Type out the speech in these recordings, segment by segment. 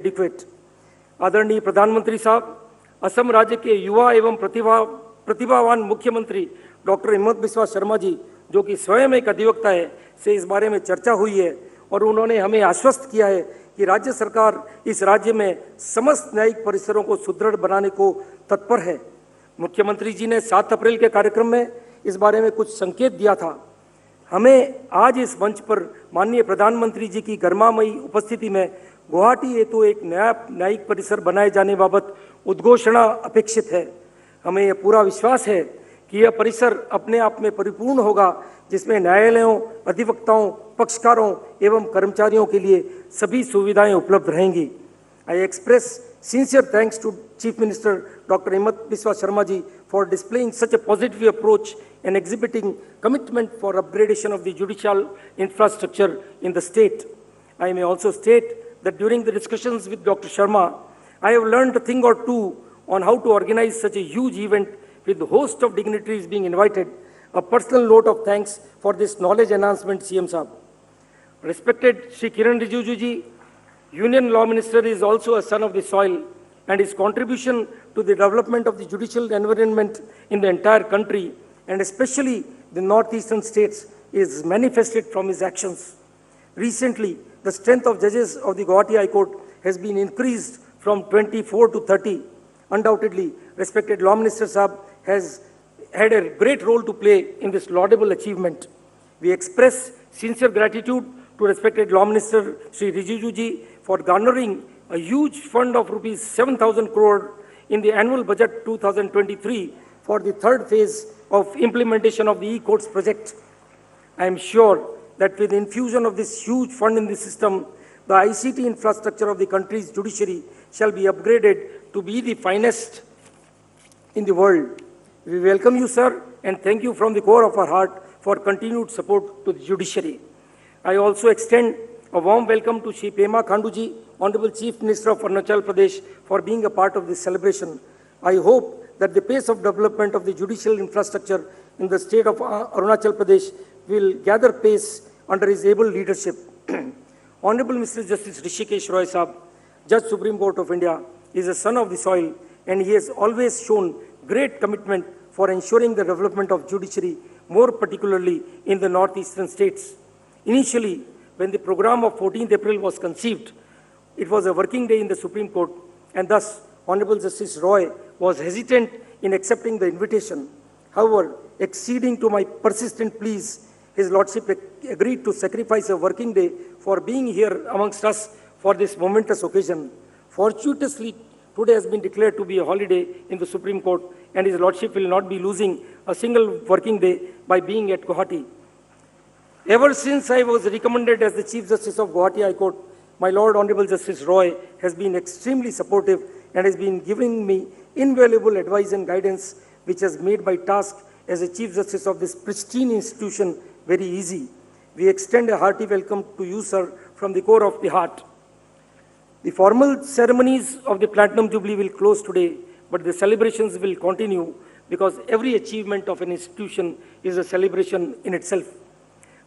Adequate. आदरणीय प्रधानमंत्री साहब, असम राज्य के युवा एवं प्रतिभावान मुख्यमंत्री डॉक्टर हिमंत बिस्वा शर्मा जी, जो कि स्वयं एक अधिवक्ता है, से इस बारे में चर्चा हुई है और उन्होंने हमें आश्वस्त किया है कि राज्य सरकार इस राज्य में समस्त न्यायिक परिसरों को सुदृढ़ बनाने को तत्पर है। मुख्यमंत्री जी ने 7 अप्रैल के कार्यक्रम में इस बारे में कुछ संकेत दिया था। हमें आज इस मंच पर माननीय प्रधानमंत्री जी की गर्मामयी उपस्थिति में गुवाहाटी हेतु एक नया न्यायिक परिसर बनाए जाने बाबत उद्घोषणा अपेक्षित है। हमें यह पूरा विश्वास है कि यह परिसर अपने आप में परिपूर्ण होगा, जिसमें न्यायालयों, अधिवक्ताओं, पक्षकारों एवं कर्मचारियों के लिए सभी सुविधाएं उपलब्ध रहेंगी। I express sincere thanks to Chief Minister Dr. Himant Biswa Sharma ji for displaying such a positive approach and exhibiting commitment for upgradation of the judicial infrastructure in the state. I may also state that during the discussions with Dr. Sharma, I have learned a thing or two on how to organize such a huge event with a host of dignitaries being invited. A personal note of thanks for this knowledge enhancement, CM Saab. Respected Shri Kiran Rijiju ji, Union Law Minister is also a son of the soil, and his contribution to the development of the judicial environment in the entire country, and especially the northeastern states, is manifested from his actions. Recently, the strength of judges of the Guwahati High Court has been increased from 24 to 30. Undoubtedly, respected Law Minister Saab has had a great role to play in this laudable achievement. We express sincere gratitude to respected Law Minister Shri Rijiju ji for garnering a huge fund of rupees 7,000 crore in the annual budget 2023 for the third phase of implementation of the e-courts project. I am sure that with the infusion of this huge fund in the system, the ICT infrastructure of the country's judiciary shall be upgraded to be the finest in the world. We welcome you, sir, and thank you from the core of our heart for continued support to the judiciary. I also extend a warm welcome to Shri Pema Khanduji, Honorable Chief Minister of Arunachal Pradesh, for being a part of this celebration. I hope that the pace of development of the judicial infrastructure in the state of Arunachal Pradesh will gather pace under his able leadership. Honorable Mr. Justice Rishikesh Roy Saab, Judge Supreme Court of India, is a son of the soil, and he has always shown great commitment for ensuring the development of judiciary, more particularly in the northeastern states. Initially, when the program of 14th April was conceived, it was a working day in the Supreme Court, and thus Honorable Justice Roy was hesitant in accepting the invitation. However, acceding to my persistent pleas, His Lordship agreed to sacrifice a working day for being here amongst us for this momentous occasion. Fortuitously, today has been declared to be a holiday in the Supreme Court, and His Lordship will not be losing a single working day by being at Guwahati. Ever since I was recommended as the Chief Justice of Guwahati High Court, my Lord Honorable Justice Roy has been extremely supportive and has been giving me invaluable advice and guidance, which has made my task as a Chief Justice of this pristine institution very easy. We extend a hearty welcome to you, sir, from the core of the heart. The formal ceremonies of the Platinum Jubilee will close today, but the celebrations will continue because every achievement of an institution is a celebration in itself.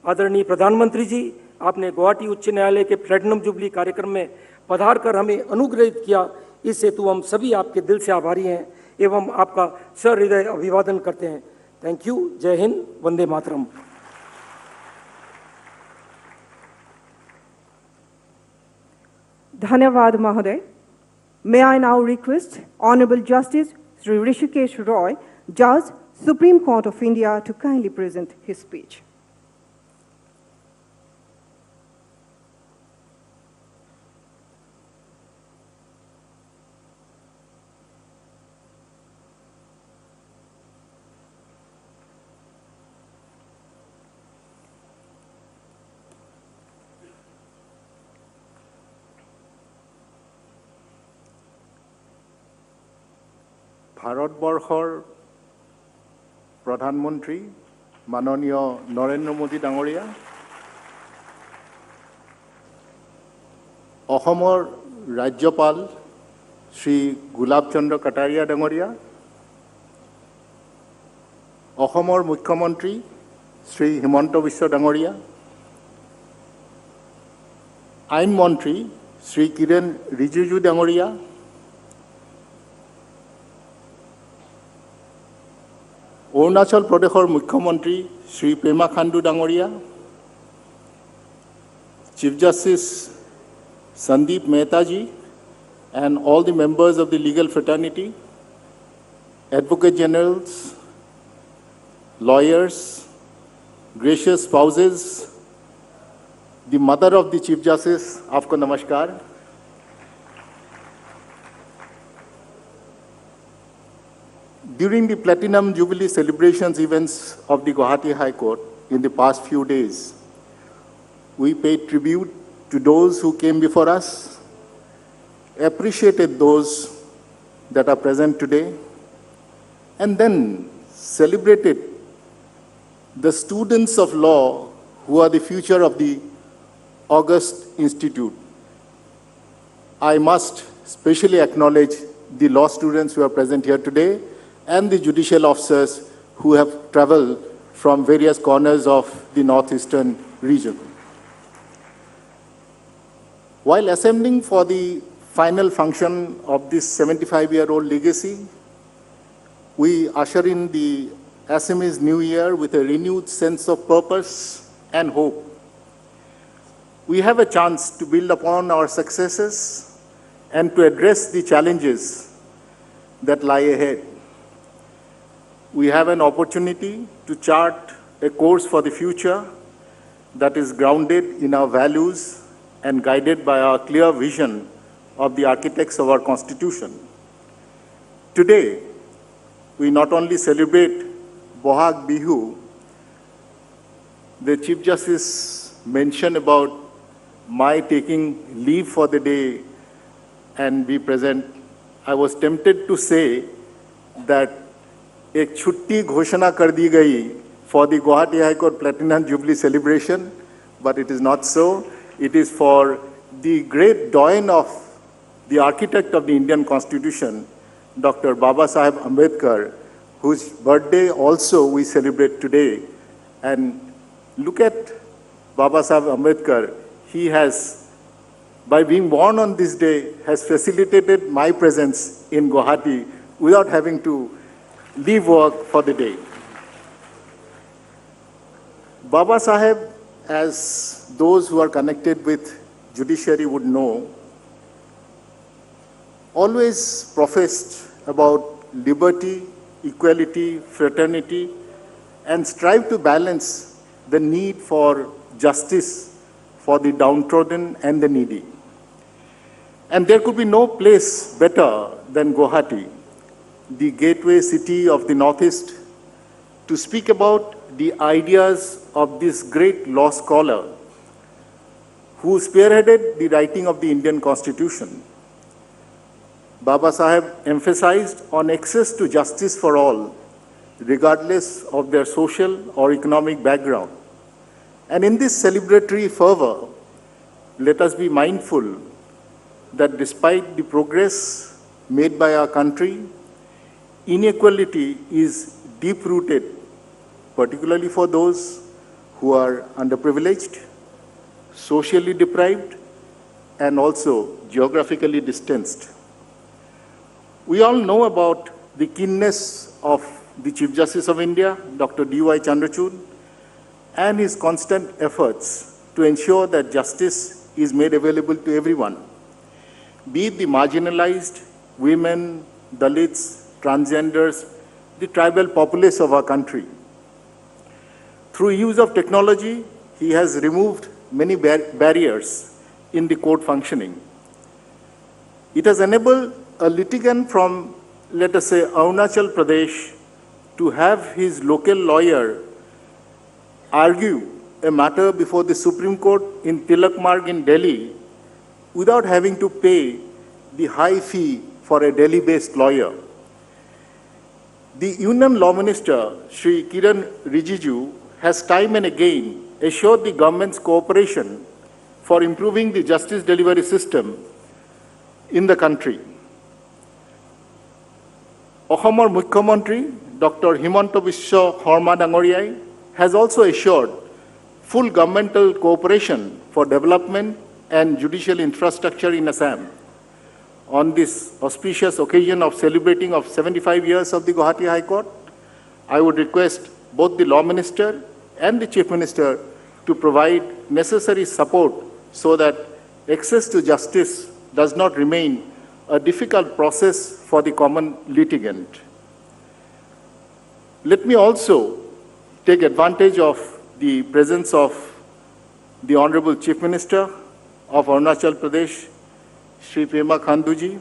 आदरणीय प्रधानमंत्री जी, आपने गुवाहाटी उच्च न्यायालय के platinum jubilee कार्यक्रम में पधार कर हमें अनुग्रहित किया। इस हेतु हम सभी आपके दिल से आभारी हैं एवं आपका सहृदय अभिवादन करते हैं। Thank you. जय हिंद, वंदे मातरम। धन्यवाद महोदय। May I now request Honorable Justice Sri Rishikesh Roy, Judge, Supreme Court of India, to kindly present his speech. ভাৰতবৰ্ষৰ প্ৰধানমন্ত্ৰী মাননীয় নৰেন্দ্ৰ মোদী ডাঙৰীয়া, অসমৰ ৰাজ্যপাল শ্ৰী গুলাব চন্দ্ৰ কাটাৰিয়া ডাঙৰীয়া, অসমৰ মুখ্যমন্ত্ৰী শ্ৰী হিমন্ত বিশ্ব ডাঙৰীয়া, আইন মন্ত্ৰী Sri Kiran Rijiju Dangoria, Arunachal Pradeshor Mukhyamantri Sri Pema Khandu Dangoria, Chief Justice Sandeep Mehta ji, and all the members of the legal fraternity, Advocate Generals, lawyers, gracious spouses, the mother of the Chief Justice, आपको नमस्कार. During the Platinum Jubilee celebrations events of the Guwahati High Court in the past few days, we paid tribute to those who came before us, appreciated those that are present today, and then celebrated the students of law who are the future of the August Institute. I must specially acknowledge the law students who are present here today and the judicial officers who have traveled from various corners of the northeastern region. While assembling for the final function of this 75-year-old legacy, we usher in the Assamese New Year with a renewed sense of purpose and hope. We have a chance to build upon our successes and to address the challenges that lie ahead. We have an opportunity to chart a course for the future that is grounded in our values and guided by our clear vision of the architects of our Constitution. Today, we not only celebrate Bohag Bihu. The Chief Justice mentioned about my taking leave for the day and be present. I was tempted to say that एक छुट्टी घोषणा कर दी गई for the Guwahati High Court Platinum Jubilee celebration, but it is not so. It is for the great doyen of the architect of the Indian Constitution, Dr. Baba Saheb Ambedkar, whose birthday also we celebrate today. And look at Baba Saheb Ambedkar. He has, by being born on this day, has facilitated my presence in Guwahati without having to leave work for the day. Baba Saheb, as those who are connected with judiciary would know, always professed about liberty, equality, fraternity, and strive to balance the need for justice for the downtrodden and the needy. And there could be no place better than Guwahati, the gateway city of the Northeast, to speak about the ideas of this great law scholar who spearheaded the writing of the Indian Constitution. Baba Saheb emphasized on access to justice for all, regardless of their social or economic background. And in this celebratory fervor, let us be mindful that despite the progress made by our country, inequality is deep-rooted, particularly for those who are underprivileged, socially deprived, and also geographically distanced. We all know about the keenness of the Chief Justice of India, Dr. D.Y. Chandrachud, and his constant efforts to ensure that justice is made available to everyone, be it the marginalized, women, Dalits, transgenders, the tribal populace of our country. Through use of technology, he has removed many barriers in the court functioning. It has enabled a litigant from, let us say, Arunachal Pradesh to have his local lawyer argue a matter before the Supreme Court in Tilak Marg in Delhi without having to pay the high fee for a Delhi-based lawyer. The Union Law Minister, Sri Kiran Rijiju, has time and again assured the government's cooperation for improving the justice delivery system in the country. Ohomor Mukhyamantri, Dr. Himanta Biswa Sarma Dangoriyai, has also assured full governmental cooperation for development and judicial infrastructure in Assam. On this auspicious occasion of celebrating of 75 years of the Guwahati High Court, I would request both the Law Minister and the Chief Minister to provide necessary support so that access to justice does not remain a difficult process for the common litigant. Let me also take advantage of the presence of the Honorable Chief Minister of Arunachal Pradesh, Shri Pema Khanduji,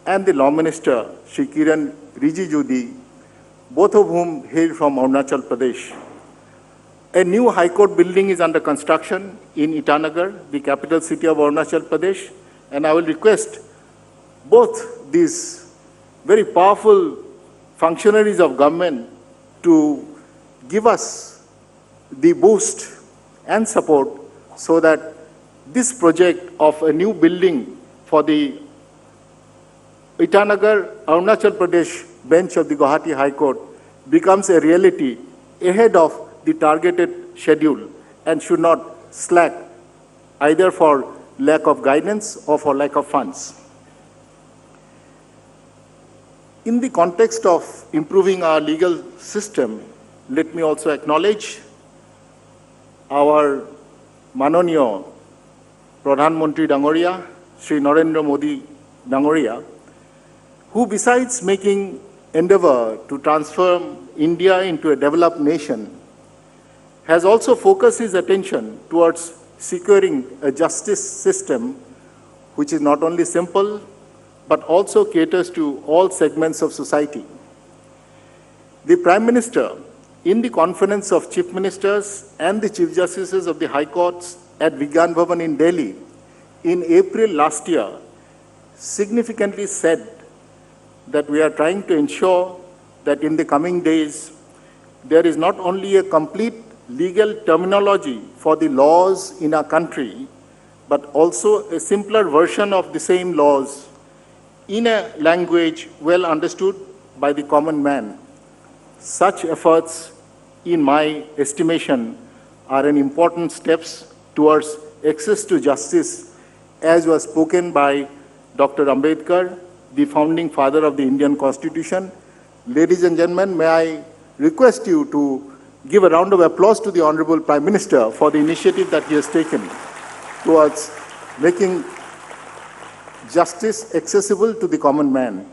and the Law Minister, Shri Kiran Rijiju, both of whom hail from Arunachal Pradesh. A new High Court building is under construction in Itanagar, the capital city of Arunachal Pradesh, and I will request both these very powerful functionaries of government to give us the boost and support so that this project of a new building for the Itanagar, Arunachal Pradesh bench of the Guwahati High Court becomes a reality ahead of the targeted schedule and should not slack either for lack of guidance or for lack of funds. In the context of improving our legal system, let me also acknowledge our Manoniya Pradhan Mantri Dangoria, Shri Narendra Modi Dangoria, who besides making endeavor to transform India into a developed nation, has also focused his attention towards securing a justice system which is not only simple, but also caters to all segments of society. The Prime Minister, in the conference of Chief Ministers and the Chief Justices of the High Courts at Vigyan Bhavan in Delhi in April last year, significantly said that we are trying to ensure that in the coming days, there is not only a complete legal terminology for the laws in our country, but also a simpler version of the same laws in a language well understood by the common man. Such efforts, in my estimation, are an important steps towards access to justice, as was spoken by Dr. Ambedkar, the founding father of the Indian Constitution. Ladies and gentlemen, may I request you to give a round of applause to the Honorable Prime Minister for the initiative that he has taken towards making justice accessible to the common man.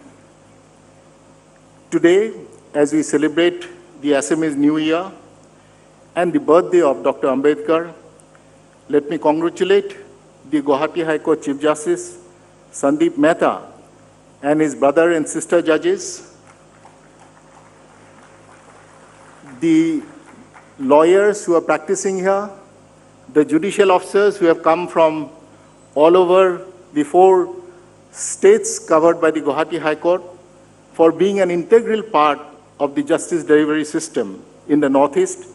Today, as we celebrate the Assamese New Year and the birthday of Dr. Ambedkar, let me congratulate the Guwahati High Court Chief Justice, Sandeep Mehta, and his brother and sister judges, the lawyers who are practicing here, the judicial officers who have come from all over the 4 states covered by the Guwahati High Court, for being an integral part of the justice delivery system in the Northeast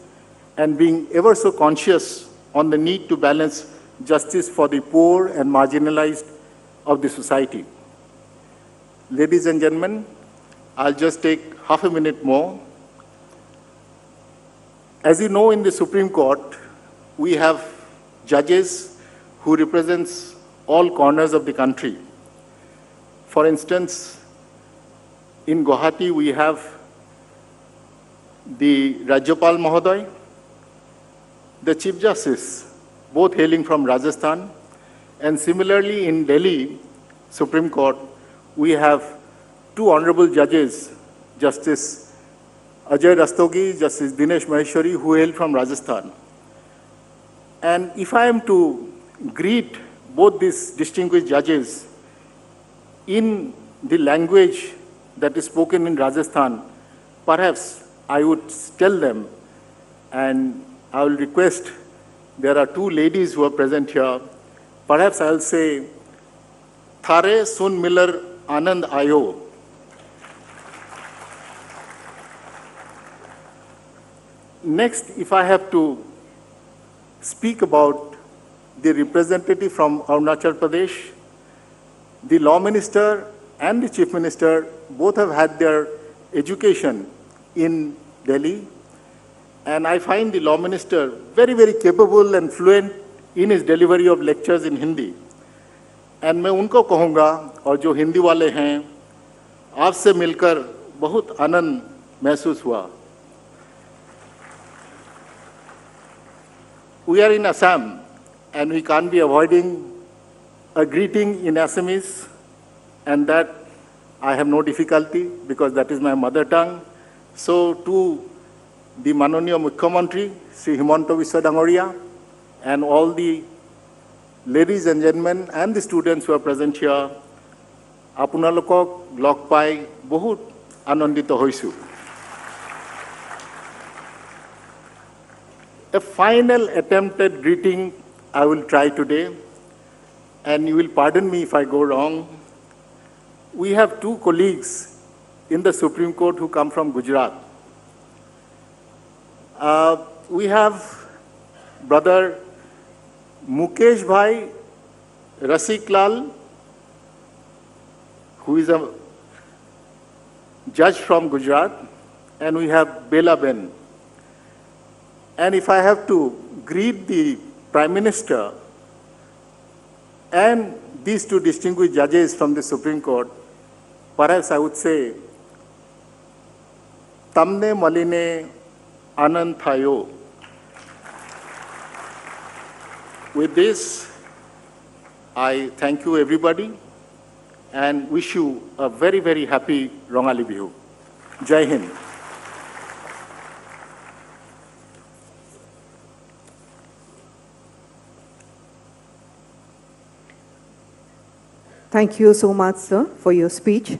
and being ever so conscious on the need to balance justice for the poor and marginalized of the society. Ladies and gentlemen, I'll just take half a minute more. As you know, in the Supreme Court, we have judges who represents all corners of the country. For instance, in Guwahati, we have the Rajyapal Mahoday, the Chief Justice, both hailing from Rajasthan, and similarly in Delhi Supreme Court, we have 2 honorable judges, Justice Ajay Rastogi, Justice Dinesh Maheshwari, who hail from Rajasthan. And if I am to greet both these distinguished judges in the language that is spoken in Rajasthan, perhaps I would tell them, and I will request, there are 2 ladies who are present here, perhaps I will say, Thare Sun Miller Anand Ayo. Next, if I have to speak about the representative from Arunachal Pradesh, the Law Minister and the Chief Minister both have had their education in Delhi, and I find the Law Minister very, very capable and fluent in his delivery of lectures in Hindi. And मैं उनको कहूँगा, और जो हिंदी वाले हैं, आपसे मिलकर बहुत आनंद महसूस हुआ. We are in Assam, and we can't be avoiding a greeting in Assamese, and that I have no difficulty because that is my mother tongue. So to the Manoniya Mukhyamantri, Sri Himanta Biswa Dangoria, and all the ladies and gentlemen and the students who are present here, Apunalokok log pai bahut anandito hoisu. A final attempt at greeting I will try today, and you will pardon me if I go wrong. We have two colleagues in the Supreme Court who come from Gujarat. We have brother Mukesh Bhai Rasik Lal, who is a judge from Gujarat, and we have Bela Ben. And if I have to greet the Prime Minister and these two distinguished judges from the Supreme Court, perhaps I would say, Tamne Maline Anand Thayo. With this, I thank you everybody and wish you a very, very happy Rongali Bihu. Jai Hind. Thank you so much, sir, for your speech.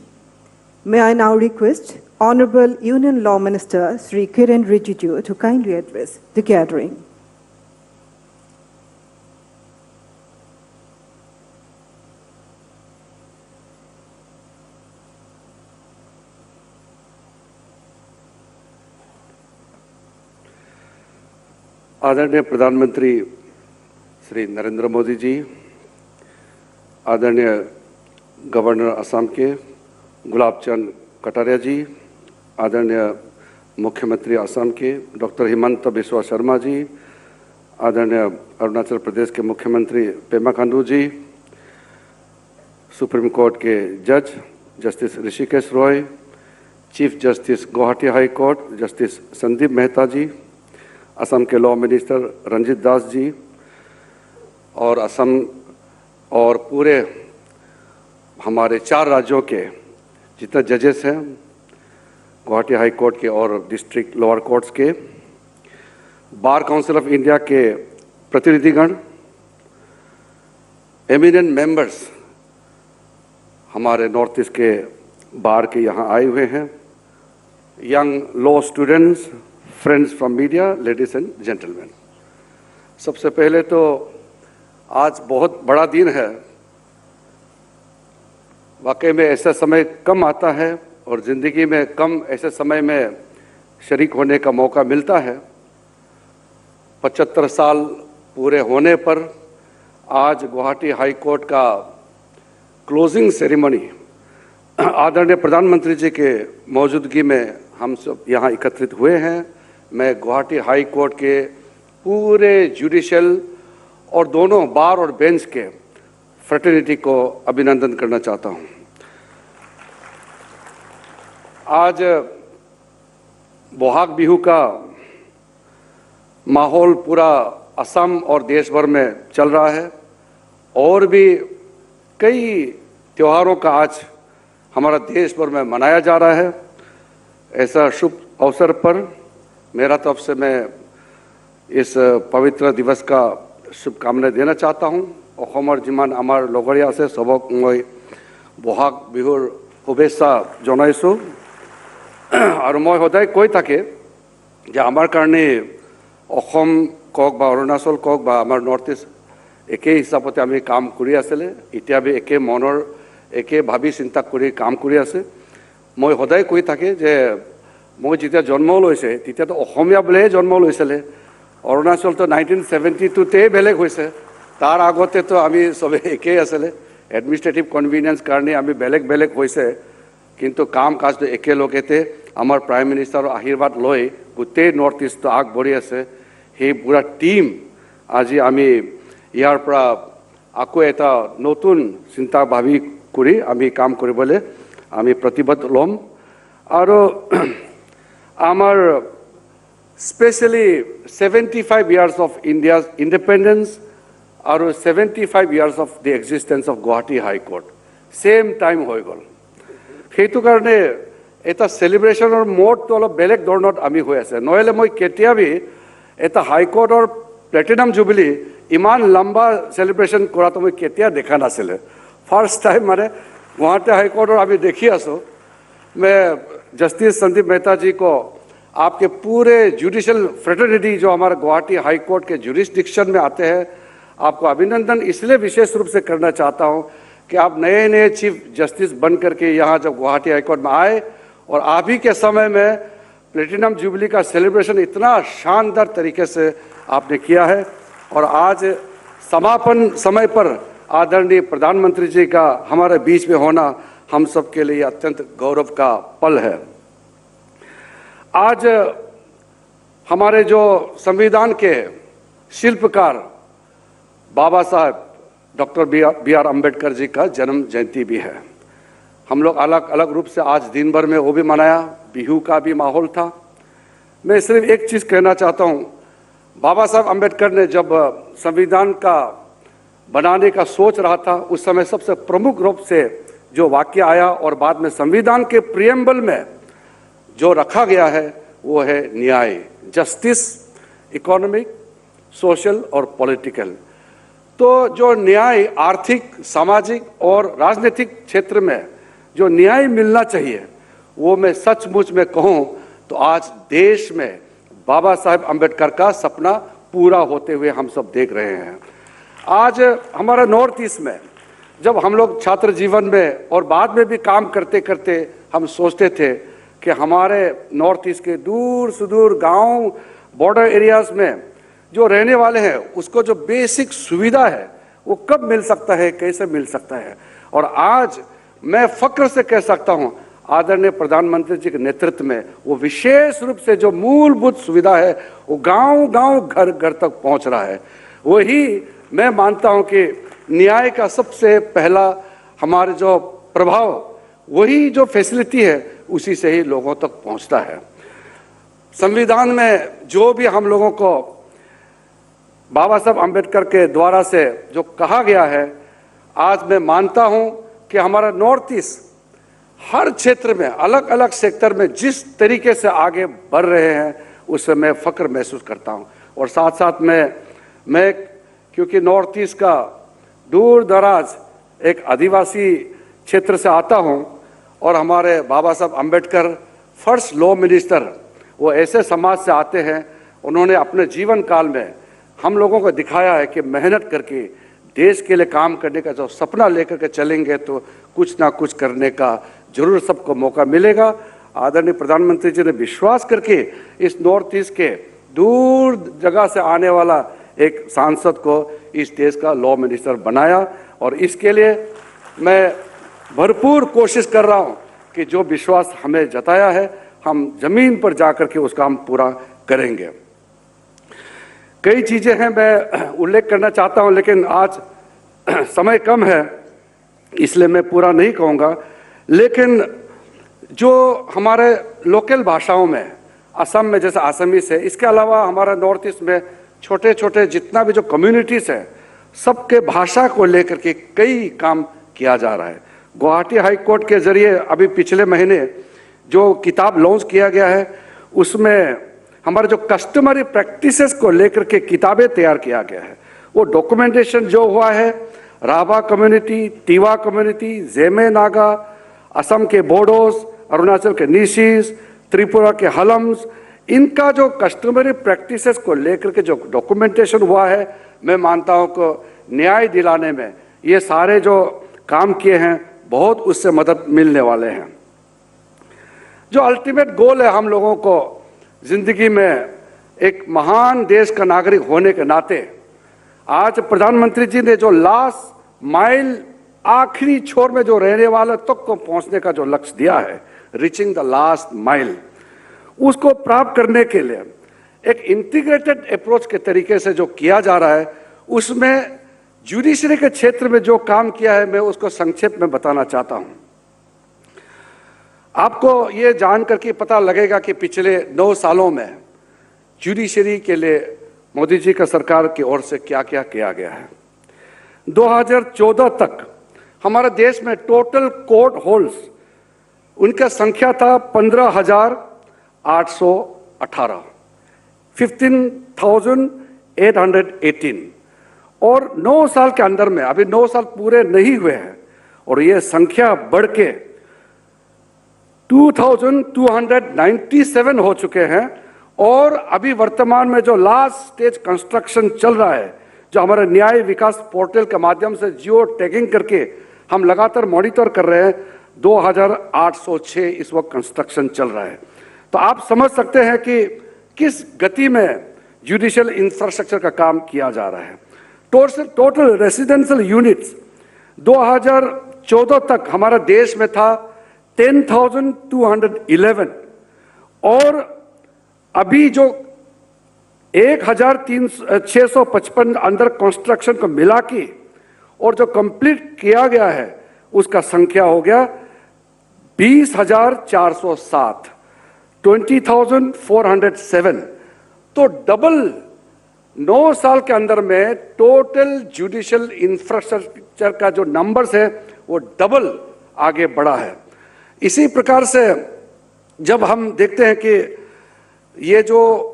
May I now request Honorable Union Law Minister Sri Kiren Rijiju to kindly address the gathering. आदरणीय प्रधानमंत्री श्री नरेंद्र मोदी जी, आदरणीय governor Assam के गुलाब चंद कटारिया जी, आदरणीय मुख्यमंत्री असम के doctor Himanta Biswa Sarma ji, आदरणीय अरुणाचल प्रदेश के मुख्यमंत्री पेमा खांडू जी, सुप्रीम कोर्ट के जज justice Hrishikesh Roy, chief justice Guwahati high court justice Sandeep Mehta ji, Assam के लॉ मिनिस्टर रंजीत दास जी, और असम और पूरे हमारे 4 राज्यों के जितने जजेस हैं, गुवाहाटी हाई कोर्ट के और डिस्ट्रिक्ट लोअर कोर्ट्स के, बार काउंसिल ऑफ इंडिया के प्रतिनिधिगण, एमिनेंट मेंबर्स हमारे नॉर्थ ईस्ट के बार के यहाँ आए हुए हैं, young law students, friends from media, ladies and gentleman, सबसे पहले तो आज बहुत बड़ा दिन है। वाकई में ऐसा समय कम आता है और ज़िंदगी में कम ऐसे समय में शरीक होने का मौका मिलता है। 75 साल पूरे होने पर आज गुवाहाटी हाई कोर्ट का क्लोजिंग सेरेमनी आदरणीय प्रधानमंत्री जी के मौजूदगी में हम सब यहाँ एकत्रित हुए हैं। मैं गुवाहाटी हाई कोर्ट के पूरे जुडिशियल और दोनों बार और बेंच के फ्रेटर्निटी को अभिनंदन करना चाहता हूँ। आज बोहाग बिहू का माहौल पूरा असम और देश भर में चल रहा है और भी कई त्योहारों का आज हमारा देश भर में मनाया जा रहा है। ऐसा शुभ अवसर पर मेरा तरफ से मैं इस पवित्र दिवस का शुभकामना देना चाहता हूँ। অসমৰ যিমান আমাৰ লগৰীয়া আছে সবক মই বহাগ বিহুৰ শুভেচ্ছা জনাইছোঁ। আৰু মই সদায় কৈ থাকে যে আমাৰ কাৰণে অসম কওক বা অৰুণাচল কওক বা আমাৰ নৰ্থ ইষ্ট একে হিচাপতে আমি কাম কৰি আছিলে, এতিয়া আমি একে মনৰ একে ভাবি চিন্তা কৰি কাম কৰি আছে। মই সদায় কৈ থাকে যে মই যেতিয়া জন্ম লৈছে তেতিয়াতো অসমীয়া বুলিয়ে জন্ম লৈছিলে, অৰুণাচলতো 1972তে বেলেগ হৈছে, तार आगते तो आमी सबे एके आसले, एडमिनिस्ट्रेटिव कन्वीनियंस कारण आमी बेलेग बेलेग होइसे, किंतु काम काज तो एके लोकेते आमार प्राइम मिनिस्टर आशीर्वाद लय गोटे नॉर्थ इस्ट आग बढ़ी आसे। हे पूरा टीम आज आमी ইয়াৰ পৰা আকৌ এটা নতুন চিন্তা ভাবি কৰি আমি কাম কৰিবলৈ আমি প্ৰতিবদ্ধ ল'ম আৰু আমাৰ especially 75 years of India's independence আৰু 75 years of the existence of Guwahati High Court same time হৈ গ'ল সেইটো কাৰণে এটা সেলিব্ৰেশনৰ মোডটো অলপ বেলেগ ধৰণত আমি হৈ আছে নহলে মই কেতিয়াবি এটা হাইকোৰ্টৰ প্লেটিনাম জুবিলি ইমান লম্বা সেলিব্ৰেশন কৰাটো মই কেতিয়া দেখা নাছিলে ফাৰ্স্ট টাইম মানে গুৱাহাটী হাইকোৰ্টৰ আমি দেখি আছো मैं जस्टिस संदीप मेहता जी को आपके पूरे जुडिशियल फ्रेटर्निटी जो हमारे गुवाहाटी हाई कोर्ट के जुरिस्डिक्शन में आते हैं आपको अभिनंदन इसलिए विशेष रूप से करना चाहता हूं कि आप नए नए चीफ जस्टिस बन करके यहाँ जब गुवाहाटी हाई कोर्ट में आए और आप ही के समय में प्लेटिनम जुबली का सेलिब्रेशन इतना शानदार तरीके से आपने किया है और आज समापन समय पर आदरणीय प्रधानमंत्री जी का हमारे बीच में होना हम सब के लिए अत्यंत गौरव का पल है आज हमारे जो संविधान के शिल्पकार बाबा साहब doctor B are Ambedkar ji का जन्म जयंती भी है हम लोग अलग अलग रूप से आज दिन भर में वो भी मनाया बिहू का भी माहौल था मैं सिर्फ एक चीज़ कहना चाहता हूँ बाबा साहब अम्बेडकर ने जब संविधान का बनाने का सोच रहा था उस समय सबसे प्रमुख रूप से जो वाक्य आया और बाद में संविधान के प्रियम्बल में जो रखा गया है वो है न्याय जस्टिस इकोनॉमिक सोशल और पॉलिटिकल तो जो न्याय आर्थिक सामाजिक और राजनीतिक क्षेत्र में जो न्याय मिलना चाहिए वो मैं सचमुच में कहूँ तो आज देश में बाबा साहेब अम्बेडकर का सपना पूरा होते हुए हम सब देख रहे हैं आज हमारा नॉर्थ ईस्ट में जब हम लोग छात्र जीवन में और बाद में भी काम करते करते हम सोचते थे कि हमारे नॉर्थ ईस्ट के दूर सुदूर गांव बॉर्डर एरियाज में जो रहने वाले हैं उसको जो बेसिक सुविधा है वो कब मिल सकता है कैसे मिल सकता है और आज मैं फक्र से कह सकता हूँ आदरणीय प्रधानमंत्री जी के नेतृत्व में वो विशेष रूप से जो मूलभूत सुविधा है वो गांव गांव घर घर तक पहुंच रहा है वही मैं मानता हूं कि न्याय का सबसे पहला हमारे जो प्रभाव वही जो फैसिलिटी है उसी से ही लोगों तक पहुंचता है संविधान में जो भी हम लोगों को बाबा साहब अम्बेडकर के द्वारा से जो कहा गया है आज मैं मानता हूं कि हमारा नॉर्थ ईस्ट हर क्षेत्र में अलग अलग सेक्टर में जिस तरीके से आगे बढ़ रहे हैं उससे मैं फख्र महसूस करता हूं और साथ साथ में मैं क्योंकि नॉर्थ ईस्ट का दूर दराज एक आदिवासी क्षेत्र से आता हूं और हमारे बाबा Saheb Ambedkar first law minister वो ऐसे समाज से आते हैं उन्होंने अपने जीवन काल में हम लोगों को दिखाया है कि मेहनत करके देश के लिए काम करने का जो सपना लेकर के चलेंगे तो कुछ ना कुछ करने का जरूर सबको मौका मिलेगा आदरणीय प्रधानमंत्री जी ने विश्वास करके इस नॉर्थ ईस्ट के दूर जगह से आने वाला एक सांसद को इस देश का लॉ मिनिस्टर बनाया और इसके लिए मैं भरपूर कोशिश कर रहा हूं कि जो विश्वास हमें जताया है हम जमीन पर जाकर के उसका हम पूरा करेंगे कई चीजें हैं मैं उल्लेख करना चाहता हूं लेकिन आज समय कम है इसलिए मैं पूरा नहीं कहूँगा लेकिन जो हमारे लोकल भाषाओं में असम में जैसे असमीज है इसके अलावा हमारा नॉर्थ ईस्ट में छोटे छोटे जितना भी जो कम्युनिटीज़ है सबके भाषा को लेकर के कई काम किया जा रहा है गुवाहाटी हाई कोर्ट के जरिए अभी पिछले महीने जो किताब लॉन्च किया गया है उसमें हमारे जो कस्टमरी प्रैक्टिसेस को लेकर के किताबें तैयार किया गया है वो डॉक्यूमेंटेशन जो हुआ है राभा कम्युनिटी टीवा कम्युनिटी जेमे नागा असम के बोडोस अरुणाचल के निशीस त्रिपुरा के हलम्स इनका जो कस्टमरी प्रैक्टिसेस को लेकर के जो डॉक्यूमेंटेशन हुआ है मैं मानता हूं कि न्याय दिलाने में ये सारे जो काम किए हैं बहुत उससे मदद मिलने वाले हैं जो अल्टीमेट गोल है हम लोगों को जिंदगी में एक महान देश का नागरिक होने के नाते आज प्रधानमंत्री जी ने जो लास्ट माइल आखिरी छोर में जो रहने वाले तक को पहुंचने का जो लक्ष्य दिया है रीचिंग द लास्ट माइल उसको प्राप्त करने के लिए एक इंटीग्रेटेड अप्रोच के तरीके से जो किया जा रहा है उसमें जुडिशरी के क्षेत्र में जो काम किया है मैं उसको संक्षेप में बताना चाहता हूं। आपको ये जान करके पता लगेगा कि पिछले 9 सालों में जुडिशरी के लिए मोदी जी का सरकार की ओर से क्या क्या किया गया है। 2014 तक हमारे देश में टोटल कोर्ट होल्ड्स उनका संख्या था 15,818, 15,818, और 9 साल के अंदर में, अभी 9 साल पूरे नहीं हुए हैं और ये संख्या बढ़ के 2,297 हो चुके हैं। और अभी वर्तमान में जो लास्ट स्टेज कंस्ट्रक्शन चल रहा है, जो हमारे न्याय विकास पोर्टल के माध्यम से जियो टैगिंग करके हम लगातार मॉनिटर कर रहे हैं, 2,806 इस वक्त कंस्ट्रक्शन चल रहा है। तो आप समझ सकते हैं कि किस गति में जुडिशियल इंफ्रास्ट्रक्चर का काम किया जा रहा है। टोटल रेसिडेंशियल यूनिट्स 2014 तक हमारा देश में था 10,211, और अभी जो 1,655 अंडर कंस्ट्रक्शन को मिला के और जो कंप्लीट किया गया है उसका संख्या हो गया 20,407, 20,407। तो डबल 9 साल के अंदर में टोटल जुडिशियल इंफ्रास्ट्रक्चर का जो नंबर्स है वो डबल आगे बढ़ा है। इसी प्रकार से जब हम देखते हैं कि ये जो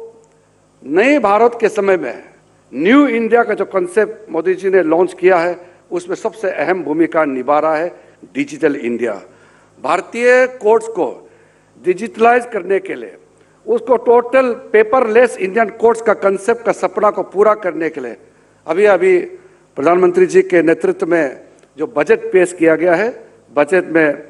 नए भारत के समय में न्यू इंडिया का जो कॉन्सेप्ट मोदी जी ने लॉन्च किया है, उसमें सबसे अहम भूमिका निभा रहा है डिजिटल इंडिया। भारतीय कोर्ट्स को डिजिटलाइज करने के लिए, उसको टोटल पेपरलेस इंडियन कोर्ट्स का कंसेप्ट का सपना को पूरा करने के लिए अभी प्रधानमंत्री जी के नेतृत्व में जो बजट पेश किया गया है, बजट में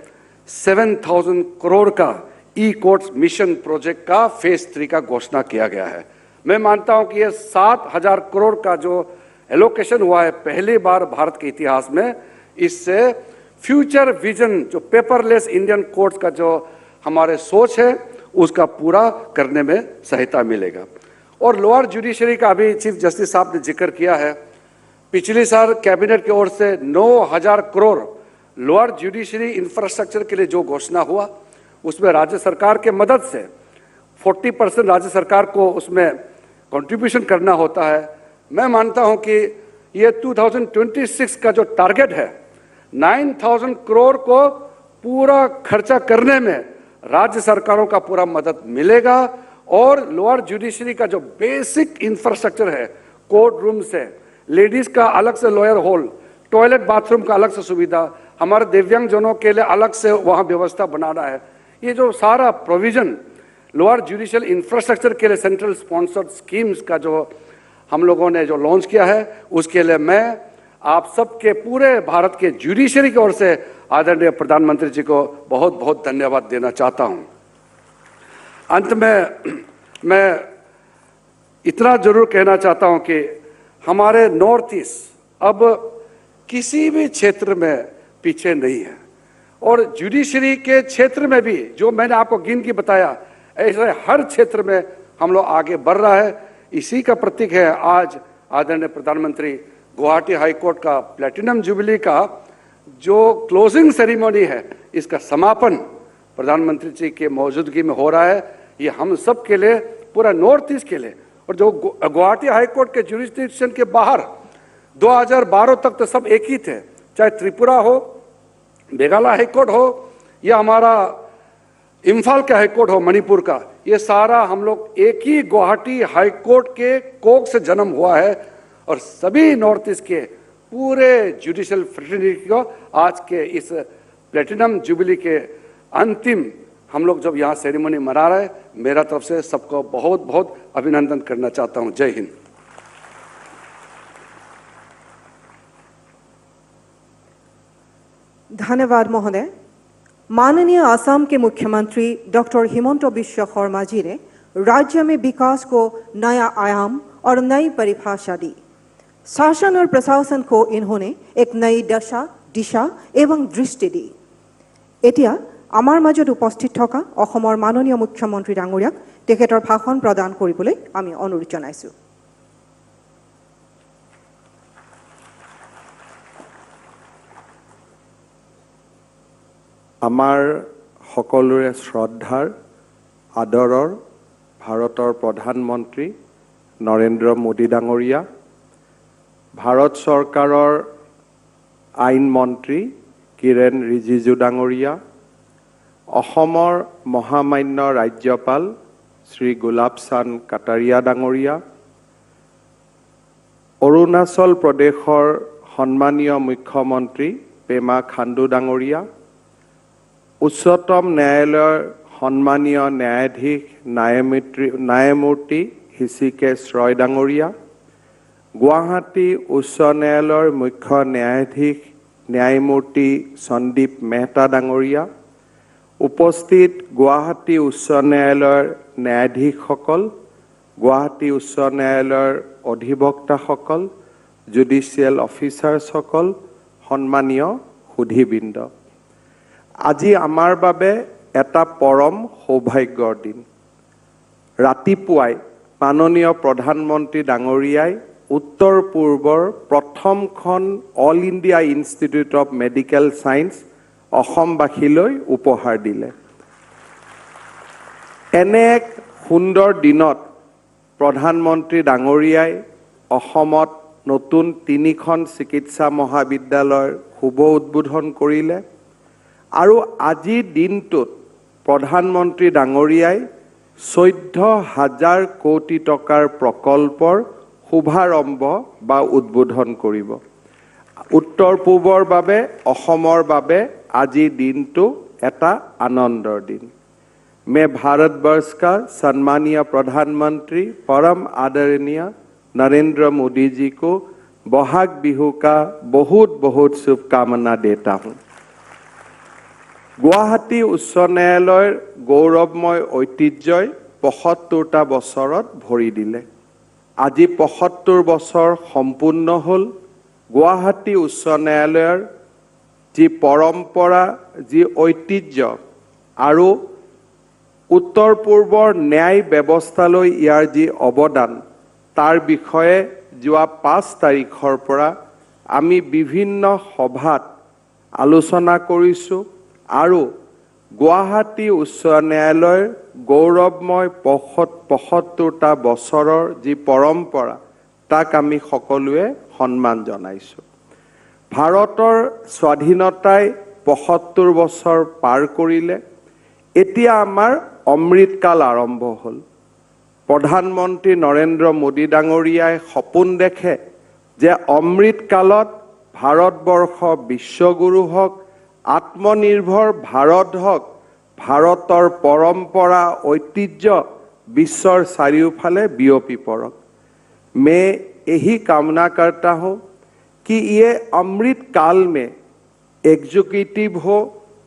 7,000 करोड़ का ई कोर्ट्स मिशन प्रोजेक्ट का फेज 3 का घोषणा किया गया है। मैं मानता हूं कि यह 7,000 करोड़ का जो एलोकेशन हुआ है पहली बार भारत के इतिहास में, इससे फ्यूचर विजन जो पेपरलेस इंडियन कोर्ट्स का जो हमारे सोच है उसका पूरा करने में सहायता मिलेगा। और लोअर जुडिशरी का अभी चीफ जस्टिस साहब ने जिक्र किया है, पिछले साल कैबिनेट की ओर से 9,000 करोड़ लोअर जुडिशरी इंफ्रास्ट्रक्चर के लिए जो घोषणा हुआ, उसमें राज्य सरकार के मदद से 40% राज्य सरकार को उसमें कंट्रीब्यूशन करना होता है। मैं मानता हूं कि ये 2026 का जो टारगेट है 9,000 करोड़ को पूरा खर्चा करने में राज्य सरकारों का पूरा मदद मिलेगा। और लोअर जुडिशरी का जो बेसिक इंफ्रास्ट्रक्चर है, कोर्ट रूम से लेडीज का अलग से लोअर हॉल, टॉयलेट बाथरूम का अलग से सुविधा, हमारे दिव्यांगजनों के लिए अलग से वहां व्यवस्था बनाना है, ये जो सारा प्रोविजन लोअर जुडिशियल इंफ्रास्ट्रक्चर के लिए सेंट्रल स्पॉन्सर्ड स्कीम्स का जो हम लोगों ने जो लॉन्च किया है, उसके लिए मैं आप सबके पूरे भारत के जुडिशरी की ओर से आदरणीय प्रधानमंत्री जी को बहुत बहुत धन्यवाद देना चाहता हूं। अंत में मैं इतना जरूर कहना चाहता हूं कि हमारे नॉर्थ ईस्ट अब किसी भी क्षेत्र में पीछे नहीं है, और जुडिशरी के क्षेत्र में भी जो मैंने आपको गिन के बताया, ऐसे हर क्षेत्र में हम लोग आगे बढ़ रहा है। इसी का प्रतीक है आज आदरणीय प्रधानमंत्री गुवाहाटी हाई कोर्ट का प्लेटिनम जुबली का जो क्लोजिंग सेरेमनी है, इसका समापन प्रधानमंत्री जी के मौजूदगी में हो रहा है। ये हम सब के लिए, पूरा नॉर्थ ईस्ट के लिए, और जो गुवाहाटी हाई कोर्ट के जुरिस्डिक्शन के बाहर 2012 तक तो सब एक ही थे, चाहे त्रिपुरा हो, मेघालय हाई कोर्ट हो, या हमारा इम्फाल का हाई कोर्ट हो मणिपुर का, ये सारा हम लोग एक ही गुवाहाटी हाई कोर्ट के कोख से जन्म हुआ है। और सभी नॉर्थ ईस्ट के पूरे जुडिशियल फ्रेटर्निटी को आज के इस प्लेटिनम जुबली के अंतिम हम लोग जब यहाँ सेरेमनी मना रहे हैं, मेरा तरफ से सबको बहुत बहुत अभिनंदन करना चाहता हूँ। जय हिंद। धन्यवाद महोदय। माननीय असम के मुख्यमंत्री डॉक्टर हिमंत बिश्व शर्मा जी ने राज्य में विकास को नया आयाम और नई परिभाषा दी। शासन और प्रशासन को इन्होंने एक नई दिशा एवं दृष्टि दी। एतिया आमार মাজত उपस्थित थका অসমৰ माननीय मुख्यमंत्री डांगरियाक तेखेतर भाषण प्रदान কৰিবলৈ आमी अनुरोध जनाइছো। আমাৰ সকলোৰে শ্ৰদ্ধাৰ আদৰৰ ভাৰতৰ প্ৰধানমন্ত্ৰী নৰেন্দ্ৰ মোদী ডাঙৰীয়া, ভাৰত চৰকাৰৰ আইন মন্ত্ৰী কিৰেণ ৰিজিজু ডাঙৰীয়া, অসমৰ মহামান্য ৰাজ্যপাল শ্ৰী গোলাপ চান্দ কাটাৰিয়া ডাঙৰীয়া, অৰুণাচল প্ৰদেশৰ সন্মানীয় মুখ্যমন্ত্ৰী পেমা খাণ্ডু ডাঙৰীয়া, উচ্চতম ন্যায়ালয়ৰ সন্মানীয় ন্যায়াধীশ ন্যায়মূৰ্তি হৃষিকেশ ৰয় ডাঙৰীয়া, গুৱাহাটী উচ্চ ন্যায়ালয়ৰ মুখ্য ন্যায়াধীশ ন্যায়মূৰ্তি সন্দীপ মেহতা ডাঙৰীয়া, উপস্থিত গুৱাহাটী উচ্চ ন্যায়ালয়ৰ ন্যায়াধীশসকল, গুৱাহাটী উচ্চ ন্যায়ালয়ৰ অধিবক্তাসকল, জুডিচিয়েল অফিচাৰসকল, সন্মানীয় সুধীবৃন্দ, আজি আমাৰ বাবে এটা পৰম সৌভাগ্যৰ দিন। ৰাতিপুৱাই মাননীয় প্ৰধানমন্ত্ৰী ডাঙৰীয়াই উত্তৰ পূৰ্বৰ প্ৰথমখন all India institute of medical science অসমবাসীলৈ উপহাৰ দিলে। এনে এক সুন্দৰ দিনত প্ৰধানমন্ত্ৰী ডাঙৰীয়াই অসমত নতুন 3খন চিকিৎসা মহাবিদ্যালয়ৰ শুভ উদ্বোধন কৰিলে আৰু আজিৰ দিনটোত প্ৰধানমন্ত্ৰী ডাঙৰীয়াই 14,000 কোটি টকাৰ প্ৰকল্পৰ শুভাৰম্ভ বা উদ্বোধন কৰিব। উত্তৰ পূবৰ বাবে, অসমৰ বাবে আজিৰ দিনটো এটা আনন্দৰ দিন। मैं भारतवर्ष का सम्मानीय प्रधानमंत्री परम आदरणीय नरेंद्र मोदी जी को बहाग बिहू का बहुत बहुत शुभकामना देता हूँ। गुवाहाटी उच्च न्यायालयৰ গৌৰৱময় ঐতিহ্যই ৭৫টা বছৰত ভৰি দিলে। আজি ৭৫ বছৰ সম্পূৰ্ণ হ'ল। গুৱাহাটী উচ্চ ন্যায়ালয়ৰ যি পৰম্পৰা, যি ঐতিহ্য আৰু উত্তৰ পূৰ্বৰ ন্যায় ব্যৱস্থালৈ ইয়াৰ যি অৱদান, তাৰ বিষয়ে যোৱা 5 তাৰিখৰ পৰা আমি বিভিন্ন সভাত আলোচনা কৰিছোঁ আৰু গুৱাহাটী উচ্চ ন্যায়ালয়ৰ গৌৰৱময় ৭৫টা বছৰৰ যি পৰম্পৰা, তাক আমি সকলোৱে সন্মান জনাইছোঁ। ভাৰতৰ স্বাধীনতাই ৭৫ বছৰ পাৰ কৰিলে। এতিয়া আমাৰ অমৃতকাল আৰম্ভ হ'ল। প্ৰধানমন্ত্ৰী নৰেন্দ্ৰ মোদী ডাঙৰীয়াই সপোন দেখে যে অমৃতকালত ভাৰতবৰ্ষ বিশ্বগুৰু হওক, আত্মনিৰ্ভৰ ভাৰত হওক, ভাৰতৰ পৰম্পৰা ঐতিহ্য বিশ্বৰ চাৰিওফালে বিয়পি পৰক। मैं यही कामना करता हूँ कि ये अमृत काल में एग्जीक्यूटिव हो,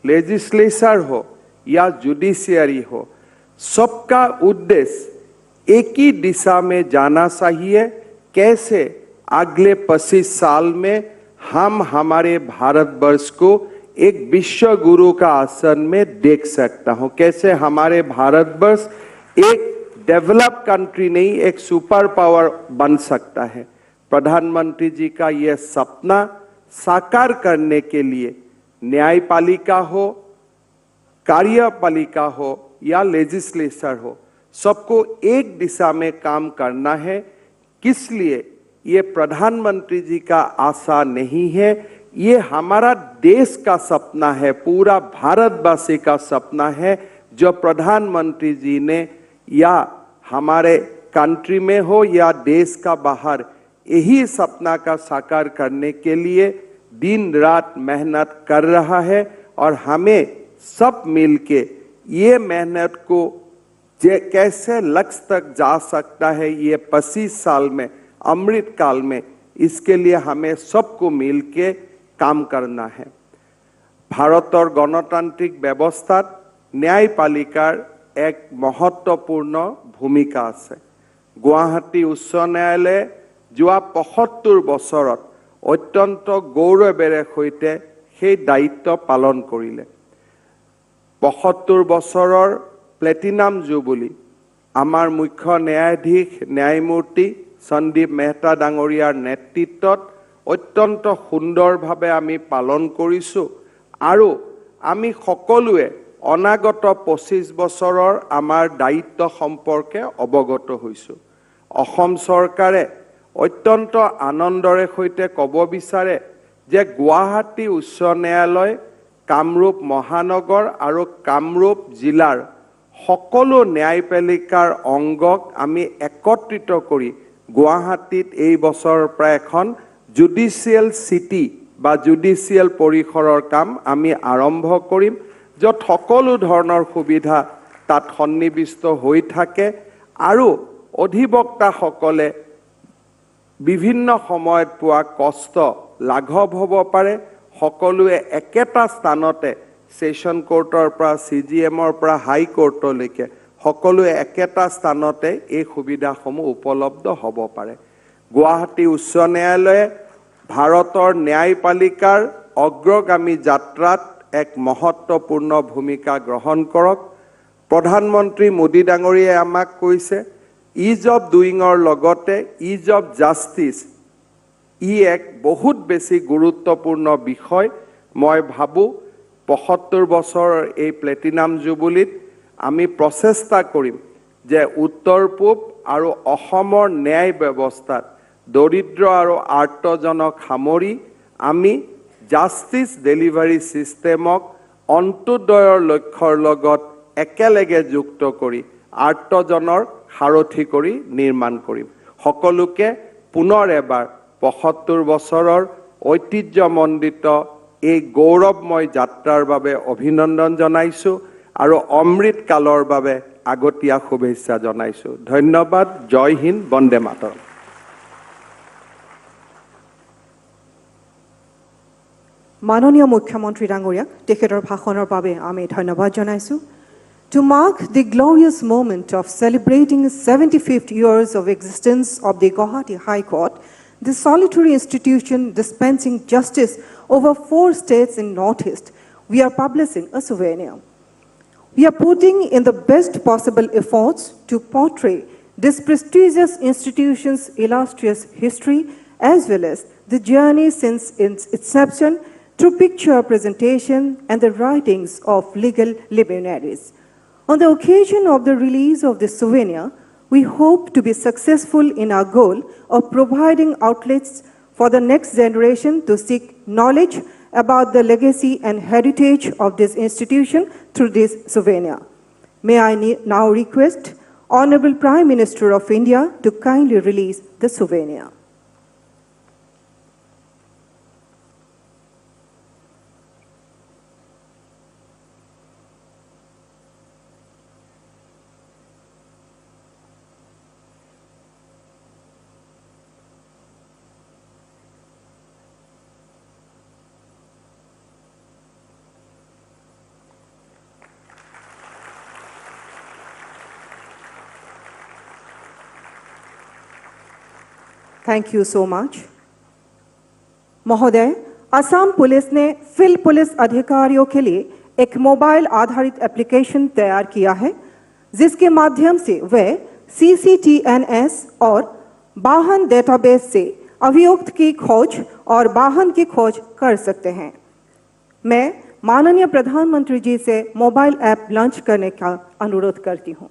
लेजिस्लेचर हो या जुडिशियरी हो, सबका उद्देश्य एक ही दिशा में जाना चाहिए। कैसे अगले 25 साल में हम हमारे भारतवर्ष को एक विश्व गुरु का आसन में देख सकता हूँ, कैसे हमारे भारतवर्ष एक डेवलप कंट्री नहीं, एक सुपर पावर बन सकता है। प्रधानमंत्री जी का यह सपना साकार करने के लिए न्यायपालिका हो, कार्यपालिका हो या लेजिस्लेचर हो, सबको एक दिशा में काम करना है। किस लिए? ये प्रधानमंत्री जी का आशा नहीं है, ये हमारा देश का सपना है, पूरा भारतवासी का सपना है, जो प्रधानमंत्री जी ने या हमारे कंट्री में हो या देश का बाहर, यही सपना का साकार करने के लिए दिन रात मेहनत कर रहा है। और हमें सब मिलके ये मेहनत को कैसे लक्ष्य तक जा सकता है, ये 25 साल में, अमृत काल में, इसके लिए हमें सबको मिलके काम करना है। भारतर गणतांत्रिक व्यवस्था न्यायपालिकार एक महत्वपूर्ण भूमिका आछे। गुवाहाटी उच्च न्यायालये जोआ ৭৫ বছৰত অত্যন্ত গৌৰৱেৰে সৈতে সেই দায়িত্ব পালন কৰিলে। ৭৫ বছৰৰ প্লেটিনাম জুবলি আমাৰ মুখ্য ন্যায়াধীশ ন্যায়মূৰ্তি সন্দীপ মেহতা ডাঙৰীয়াৰ নেতৃত্বত অত্যন্ত সুন্দৰভাৱে আমি পালন কৰিছোঁ আৰু আমি সকলোৱে অনাগত 25 বছৰৰ আমাৰ দায়িত্ব সম্পৰ্কে অৱগত হৈছোঁ। অসম চৰকাৰে অত্যন্ত আনন্দৰে সৈতে ক'ব বিচাৰে যে গুৱাহাটী উচ্চ ন্যায়ালয়, কামৰূপ মহানগৰ আৰু কামৰূপ জিলাৰ সকলো ন্যায়পালিকাৰ অংগক আমি একত্ৰিত কৰি গুৱাহাটীত এই বছৰৰ পৰা এখন জুডিচিয়েল চিটি বা জুডিচিয়েল পৰিসৰৰ কাম আমি আৰম্ভ কৰিম, য'ত সকলো ধৰণৰ সুবিধা তাত সন্নিৱিষ্ট হৈ থাকে আৰু অধিবক্তাসকলে বিভিন্ন সময়ত পোৱা কষ্ট লাঘৱ হ'ব পাৰে। সকলোৱে একেটা স্থানতে সেশন কোৰ্টৰ পৰা CGMৰ পৰা হাই কোৰ্টলৈকে সকলোৱে একেটা স্থানতে এই সুবিধাসমূহ উপলব্ধ হ'ব পাৰে। গুৱাহাটী উচ্চ ন্যায়ালয়ে ভাৰতৰ ন্যায়পালিকাৰ অগ্ৰগামী যাত্ৰাত এক মহত্বপূৰ্ণ ভূমিকা গ্ৰহণ কৰক। প্ৰধানমন্ত্ৰী মোদী ডাঙৰীয়াই আমাক কৈছে ইজ অফ ডুইঙৰ লগতে ইজ অফ জাষ্টিছ ই এক বহুত বেছি গুৰুত্বপূৰ্ণ বিষয়। মই ভাবোঁ ৭৫ বছৰৰ এই প্লেটিনাম জুবুলিত আমি প্ৰচেষ্টা কৰিম যে উত্তৰ পূব আৰু অসমৰ ন্যায় ব্যৱস্থাত দৰিদ্ৰ আৰু আৰ্তজনক সামৰি আমি জাষ্টিছ ডেলিভাৰী ছিষ্টেমক অন্ত্যোদয়ৰ লক্ষ্যৰ লগত একেলগে যুক্ত কৰি আৰ্তজনৰ সাৰথি কৰি নিৰ্মাণ কৰিম। সকলোকে পুনৰ এবাৰ ৭৫ বছৰৰ ঐতিহ্যমণ্ডিত এই গৌৰৱময় যাত্ৰাৰ বাবে অভিনন্দন জনাইছোঁ আৰু অমৃত কালৰ বাবে আগতীয়া শুভেচ্ছা জনাইছোঁ। ধন্যবাদ। জয় হিন্দ, বন্দে মাতৰম। মাননীয় মুখ্যমন্ত্ৰী ডাঙৰীয়াক তেখেতৰ ভাষণৰ বাবে আমি ধন্যবাদ জনাইছোঁ। To mark the glorious moment of celebrating 75th years of existence of the Guwahati High Court, the solitary institution dispensing justice over 4 states in Northeast, we are publishing a souvenir. We are putting in the best possible efforts to portray this prestigious institution's illustrious history as well as the journey since its inception through picture presentation and the writings of legal luminaries. On the occasion of the release of this souvenir, we hope to be successful in our goal of providing outlets for the next generation to seek knowledge about the legacy and heritage of this institution through this souvenir. May I now request Honorable Prime Minister of India to kindly release the souvenir. Thank you so much. महोदय, Assam police ने fill police अधिकारियों के लिए एक mobile आधारित application तैयार किया है, जिसके माध्यम से वे CCTNS और वाहन डेटाबेस से अभियुक्त की खोज और वाहन की खोज कर सकते हैं। मैं माननीय प्रधानमंत्री जी से मोबाइल ऐप लॉन्च करने का अनुरोध करती हूँ।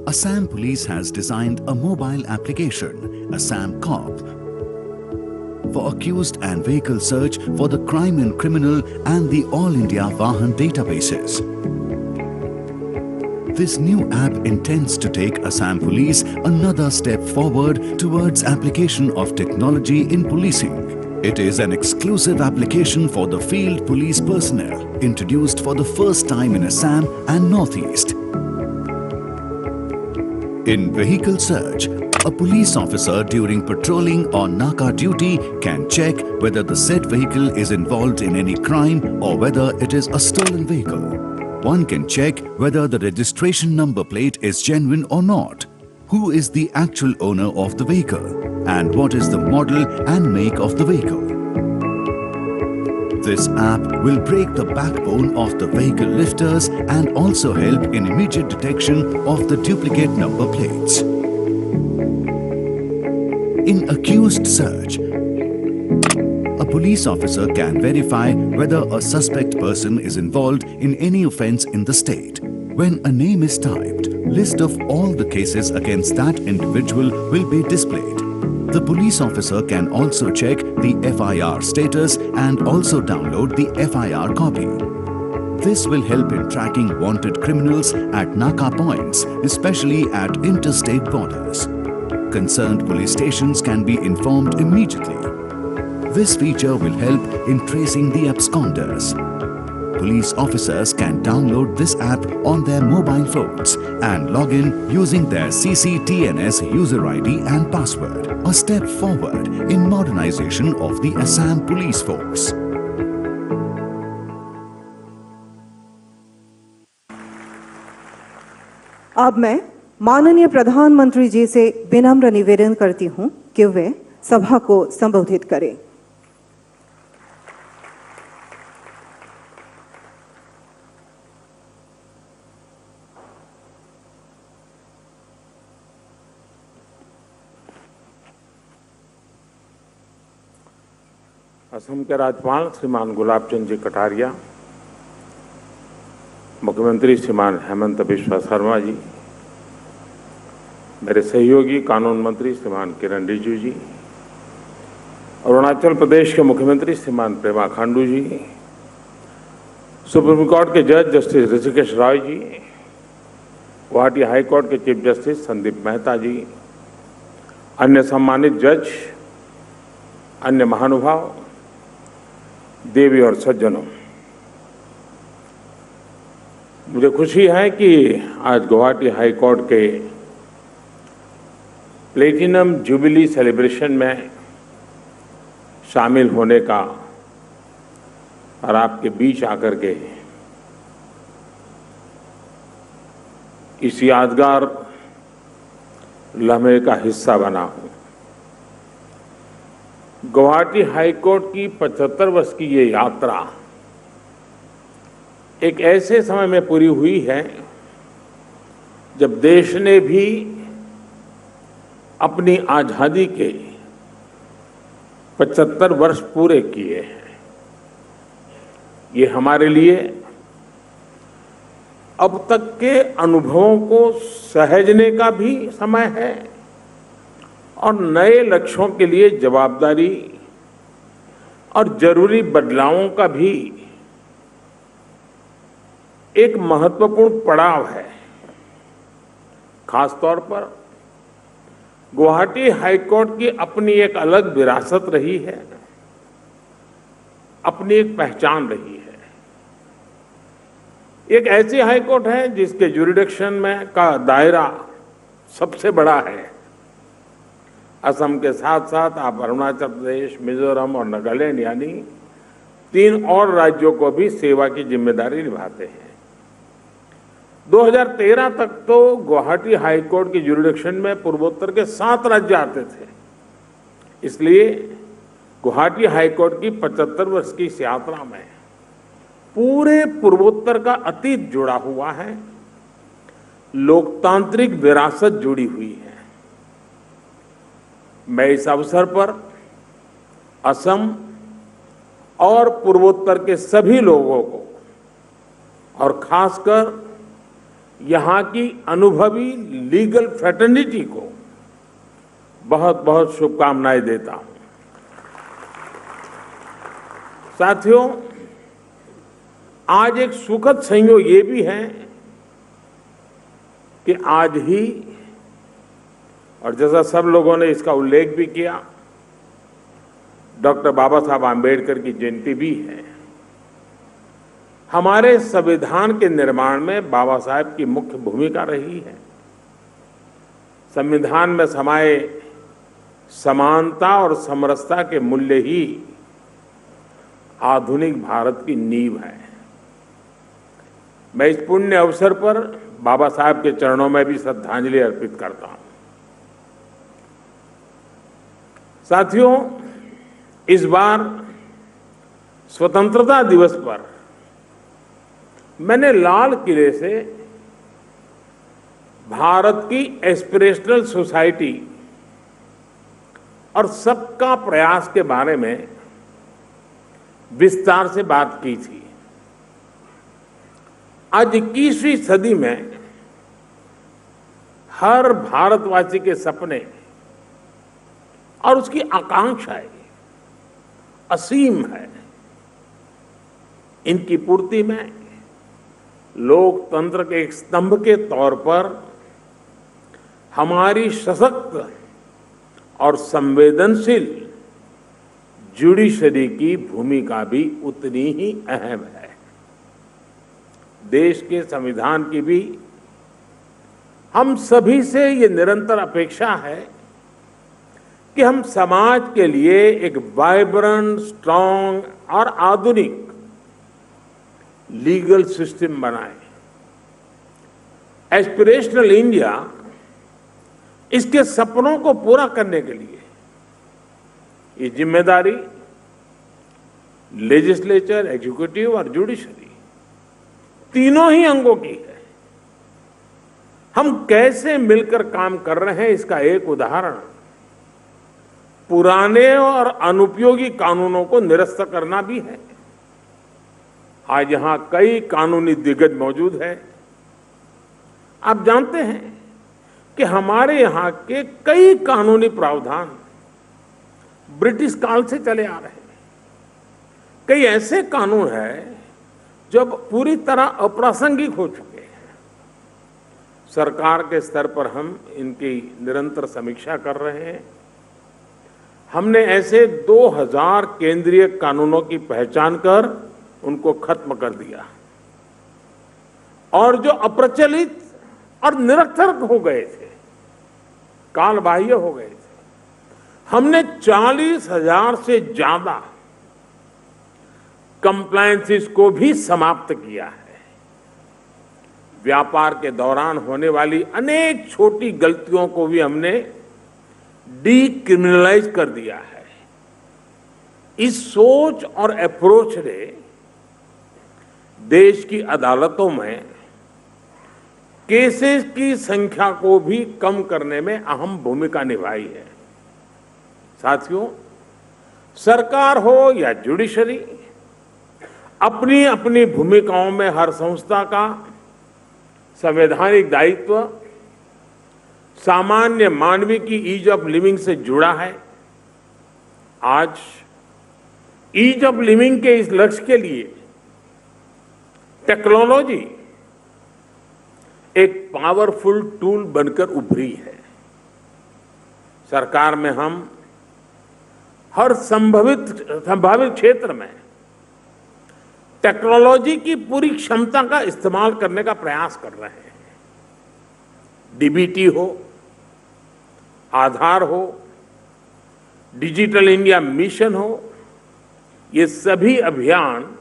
Assam Police has designed a mobile application, Assam Cop, for accused and vehicle search for the crime and criminal and the All India Vahan databases. This new app intends to take Assam Police another step forward towards application of technology in policing. It is an exclusive application for the field police personnel, introduced for the first time in Assam and Northeast. In vehicle search, a police officer during patrolling or Naka duty can check whether the said vehicle is involved in any crime or whether it is a stolen vehicle. One can check whether the registration number plate is genuine or not. who is the actual owner of the vehicle and what is the model and make of the vehicle. This app will break the backbone of the vehicle lifters and also help in immediate detection of the duplicate number plates. In accused search, a police officer can verify whether a suspect person is involved in any offence in the state. When a name is typed, list of all the cases against that individual will be displayed. The police officer can also check the FIR status and also download the FIR copy. This will help in tracking wanted criminals at Naka points, especially at interstate borders. Concerned police stations can be informed immediately. This feature will help in tracing the absconders. Police officers can download this app on their mobile phones and log in using their CCTNS user ID and password, a step forward in modernization of the Assam Police Force. अब मैं माननीय प्रधानमंत्री जी से विनम्र निवेदन करती हूं कि वे सभा को संबोधित करें। असम के राज्यपाल श्रीमान गुलाब चंद जी कटारिया, मुख्यमंत्री श्रीमान हेमंत बिस्वा शर्मा जी, मेरे सहयोगी कानून मंत्री श्रीमान किरण रिजिजू जी, अरुणाचल प्रदेश के मुख्यमंत्री श्रीमान पेमा खांडू जी, सुप्रीम कोर्ट के जज जस्टिस ऋषिकेश रॉय जी, गुवाहाटी हाई कोर्ट के चीफ जस्टिस संदीप मेहता जी, अन्य सम्मानित जज, अन्य महानुभाव, देवी और सज्जनों, मुझे खुशी है कि आज गुवाहाटी हाई कोर्ट के प्लेटिनम जुबिली सेलिब्रेशन में शामिल होने का और आपके बीच आकर के इस यादगार लम्हे का हिस्सा बना हूं। गुवाहाटी हाई कोर्ट की 75 वर्ष की ये यात्रा एक ऐसे समय में पूरी हुई है जब देश ने भी अपनी आजादी के 75 वर्ष पूरे किए हैं। ये हमारे लिए अब तक के अनुभवों को सहेजने का भी समय है और नए लक्ष्यों के लिए जवाबदारी और जरूरी बदलावों का भी एक महत्वपूर्ण पड़ाव है। खासतौर पर गुवाहाटी हाई कोर्ट की अपनी एक अलग विरासत रही है, अपनी एक पहचान रही है। एक ऐसी हाई कोर्ट है जिसके ज्यूरिडिक्शन में का दायरा सबसे बड़ा है। असम के साथ साथ आप अरुणाचल प्रदेश, मिजोरम और नागालैंड यानी 3 और राज्यों को भी सेवा की जिम्मेदारी निभाते हैं। 2013 तक तो गुवाहाटी हाई कोर्ट की ज्यूरिडिक्शन में पूर्वोत्तर के 7 राज्य आते थे। इसलिए गुवाहाटी हाई कोर्ट की 75 वर्ष की इस यात्रा में पूरे पूर्वोत्तर का अतीत जुड़ा हुआ है, लोकतांत्रिक विरासत जुड़ी हुई है। मैं इस अवसर पर असम और पूर्वोत्तर के सभी लोगों को और खासकर यहाँ की अनुभवी लीगल फ्रेटर्निटी को बहुत बहुत शुभकामनाएं देता हूं। साथियों, आज एक सुखद संयोग ये भी है कि आज ही, और जैसा सब लोगों ने इसका उल्लेख भी किया, डॉक्टर बाबा साहब आम्बेडकर की जयंती भी है। हमारे संविधान के निर्माण में बाबा साहब की मुख्य भूमिका रही है। संविधान में समाये समानता और समरसता के मूल्य ही आधुनिक भारत की नींव है। मैं इस पुण्य अवसर पर बाबा साहब के चरणों में भी श्रद्धांजलि अर्पित करता हूं। साथियों, इस बार स्वतंत्रता दिवस पर मैंने लाल किले से भारत की एस्पिरेशनल सोसाइटी और सबका प्रयास के बारे में विस्तार से बात की थी। आज 21वीं सदी में हर भारतवासी के सपने और उसकी आकांक्षाएं असीम है। इनकी पूर्ति में लोकतंत्र के एक स्तंभ के तौर पर हमारी सशक्त और संवेदनशील जुडिशरी की भूमिका भी उतनी ही अहम है। देश के संविधान की भी हम सभी से ये निरंतर अपेक्षा है कि हम समाज के लिए एक वाइब्रेंट, स्ट्रांग और आधुनिक लीगल सिस्टम बनाएं। एस्पिरेशनल इंडिया इसके सपनों को पूरा करने के लिए ये जिम्मेदारी लेजिस्लेचर, एग्जीक्यूटिव और जुडिशरी तीनों ही अंगों की है। हम कैसे मिलकर काम कर रहे हैं, इसका एक उदाहरण पुराने और अनुपयोगी कानूनों को निरस्त करना भी है। आज यहां कई कानूनी दिग्गज मौजूद हैं। आप जानते हैं कि हमारे यहां के कई कानूनी प्रावधान ब्रिटिश काल से चले आ रहे हैं। कई ऐसे कानून हैं जो अब पूरी तरह अप्रासंगिक हो चुके हैं। सरकार के स्तर पर हम इनकी निरंतर समीक्षा कर रहे हैं। हमने ऐसे 2000 केंद्रीय कानूनों की पहचान कर उनको खत्म कर दिया और जो अप्रचलित और निरर्थक हो गए थे, कालबाह्य हो गए थे, हमने 40,000 से ज्यादा कंप्लायंसेस को भी समाप्त किया है। व्यापार के दौरान होने वाली अनेक छोटी गलतियों को भी हमने डीक्रिमिनलाइज कर दिया है। इस सोच और अप्रोच ने देश की अदालतों में केसेस की संख्या को भी कम करने में अहम भूमिका निभाई है। साथियों, सरकार हो या जुडिशरी, अपनी अपनी भूमिकाओं में हर संस्था का संवैधानिक दायित्व सामान्य मानवी की ईज ऑफ लिविंग से जुड़ा है। आज ईज ऑफ लिविंग के इस लक्ष्य के लिए टेक्नोलॉजी एक पावरफुल टूल बनकर उभरी है। सरकार में हम हर संभावित क्षेत्र में टेक्नोलॉजी की पूरी क्षमता का इस्तेमाल करने का प्रयास कर रहे हैं। डीबीटी हो, आधार हो, डिजिटल इंडिया मिशन हो, ये सभी अभियान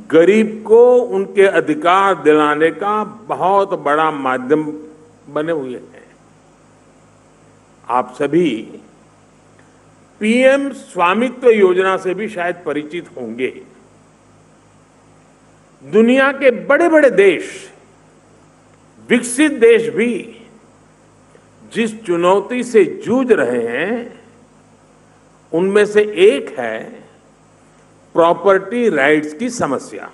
गरीब को उनके अधिकार दिलाने का बहुत बड़ा माध्यम बने हुए हैं। आप सभी पीएम स्वामित्व योजना से भी शायद परिचित होंगे। दुनिया के बड़े बड़े देश, विकसित देश भी जिस चुनौती से जूझ रहे हैं, उनमें से एक है प्रॉपर्टी राइट्स की समस्या।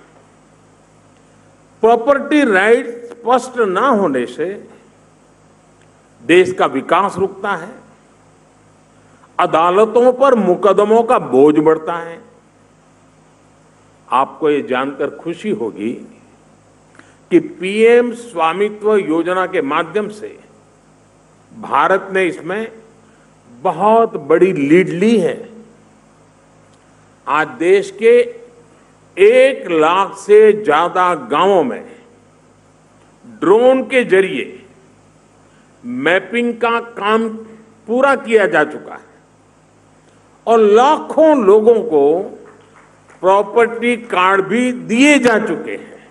प्रॉपर्टी राइट्स स्पष्ट ना होने से देश का विकास रुकता है, अदालतों पर मुकदमों का बोझ बढ़ता है। आपको ये जानकर खुशी होगी कि पीएम स्वामित्व योजना के माध्यम से भारत ने इसमें बहुत बड़ी लीड ली है। आज देश के 1 लाख से ज्यादा गांवों में ड्रोन के जरिए मैपिंग का काम पूरा किया जा चुका है और लाखों लोगों को प्रॉपर्टी कार्ड भी दिए जा चुके हैं।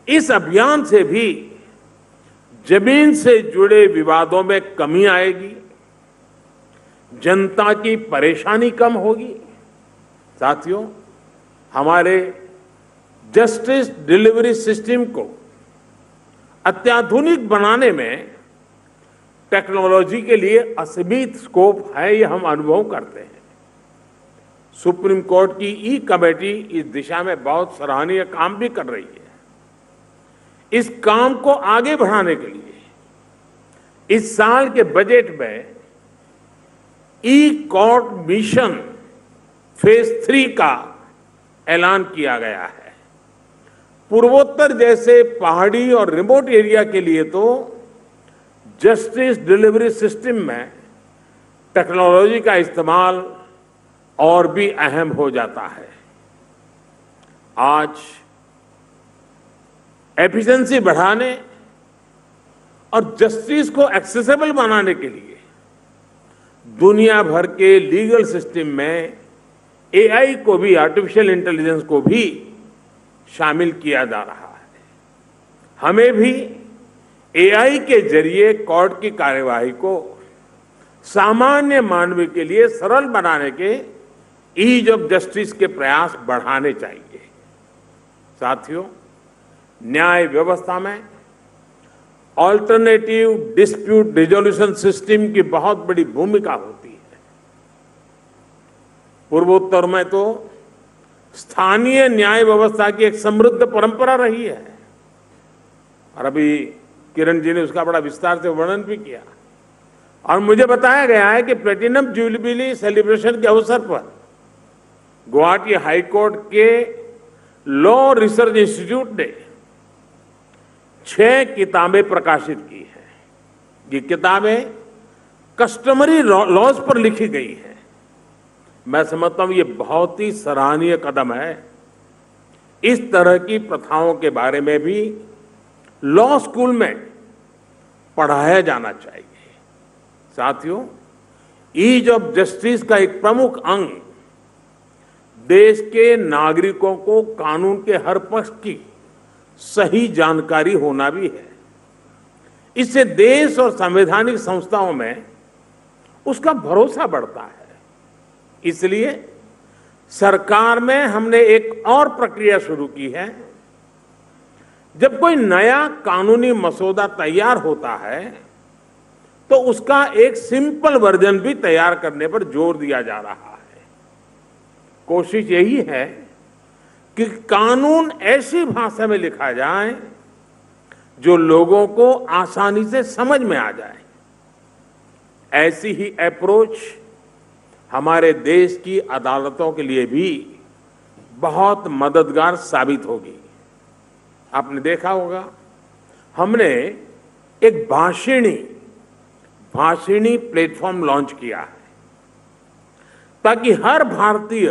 इस अभियान से भी जमीन से जुड़े विवादों में कमी आएगी जनता की परेशानी कम होगी। साथियों, हमारे जस्टिस डिलीवरी सिस्टम को अत्याधुनिक बनाने में टेक्नोलॉजी के लिए असीमित स्कोप है, ये हम अनुभव करते हैं। सुप्रीम कोर्ट की ई कमेटी इस दिशा में बहुत सराहनीय काम भी कर रही है। इस काम को आगे बढ़ाने के लिए इस साल के बजट में ई कोर्ट मिशन फेज 3 का ऐलान किया गया है। पूर्वोत्तर जैसे पहाड़ी और रिमोट एरिया के लिए तो जस्टिस डिलीवरी सिस्टम में टेक्नोलॉजी का इस्तेमाल और भी अहम हो जाता है। आज एफिशिएंसी बढ़ाने और जस्टिस को एक्सेसिबल बनाने के लिए दुनिया भर के लीगल सिस्टम में एआई को भी, आर्टिफिशियल इंटेलिजेंस को भी शामिल किया जा रहा है। हमें भी एआई के जरिए कोर्ट की कार्यवाही को सामान्य मानव के लिए सरल बनाने के ईज ऑफ जस्टिस के प्रयास बढ़ाने चाहिए। साथियों, न्याय व्यवस्था में ऑल्टरनेटिव डिस्प्यूट रिजोल्यूशन सिस्टम की बहुत बड़ी भूमिका होती है। पूर्वोत्तर में तो स्थानीय न्याय व्यवस्था की एक समृद्ध परंपरा रही है और अभी किरण जी ने उसका बड़ा विस्तार से वर्णन भी किया। और मुझे बताया गया है कि प्लेटिनम जुबली सेलिब्रेशन के अवसर पर गुवाहाटी हाई कोर्ट के लॉ रिसर्च इंस्टीट्यूट ने 6 किताबें प्रकाशित की हैं। ये किताबें कस्टमरी लॉज पर लिखी गई हैं। मैं समझता हूं ये बहुत ही सराहनीय कदम है। इस तरह की प्रथाओं के बारे में भी लॉ स्कूल में पढ़ाया जाना चाहिए। साथियों, ईज ऑफ जस्टिस का एक प्रमुख अंग देश के नागरिकों को कानून के हर पक्ष की सही जानकारी होना भी है। इससे देश और संवैधानिक संस्थाओं में उसका भरोसा बढ़ता है। इसलिए सरकार में हमने एक और प्रक्रिया शुरू की है। जब कोई नया कानूनी मसौदा तैयार होता है तो उसका एक सिंपल वर्जन भी तैयार करने पर जोर दिया जा रहा है। कोशिश यही है कि कानून ऐसी भाषा में लिखा जाए जो लोगों को आसानी से समझ में आ जाए। ऐसी ही अप्रोच हमारे देश की अदालतों के लिए भी बहुत मददगार साबित होगी। आपने देखा होगा, हमने एक भाषिणी प्लेटफॉर्म लॉन्च किया है ताकि हर भारतीय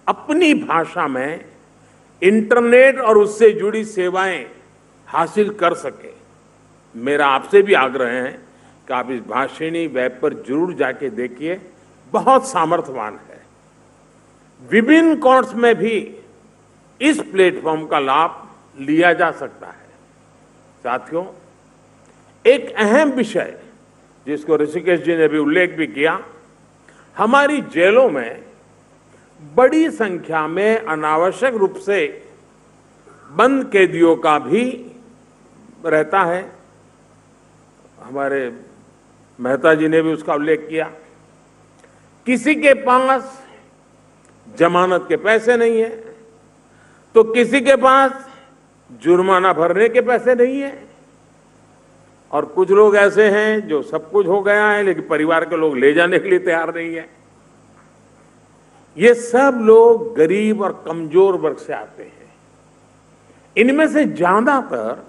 अपनी भाषा में इंटरनेट और उससे जुड़ी सेवाएं हासिल कर सके। मेरा आपसे भी आग्रह है कि आप इस भाषिणी वेब पर जरूर जाके देखिए, बहुत सामर्थ्यवान है। विभिन्न कोर्ट्स में भी इस प्लेटफॉर्म का लाभ लिया जा सकता है। साथियों, एक अहम विषय जिसको ऋषिकेश जी ने भी उल्लेख भी किया, हमारी जेलों में बड़ी संख्या में अनावश्यक रूप से बंद कैदियों का भी रहता है। हमारे मेहता जी ने भी उसका उल्लेख किया। किसी के पास जमानत के पैसे नहीं है तो किसी के पास जुर्माना भरने के पैसे नहीं है, और कुछ लोग ऐसे हैं जो सब कुछ हो गया है लेकिन परिवार के लोग ले जाने के लिए तैयार नहीं है। ये सब लोग गरीब और कमजोर वर्ग से आते हैं। इनमें से ज्यादातर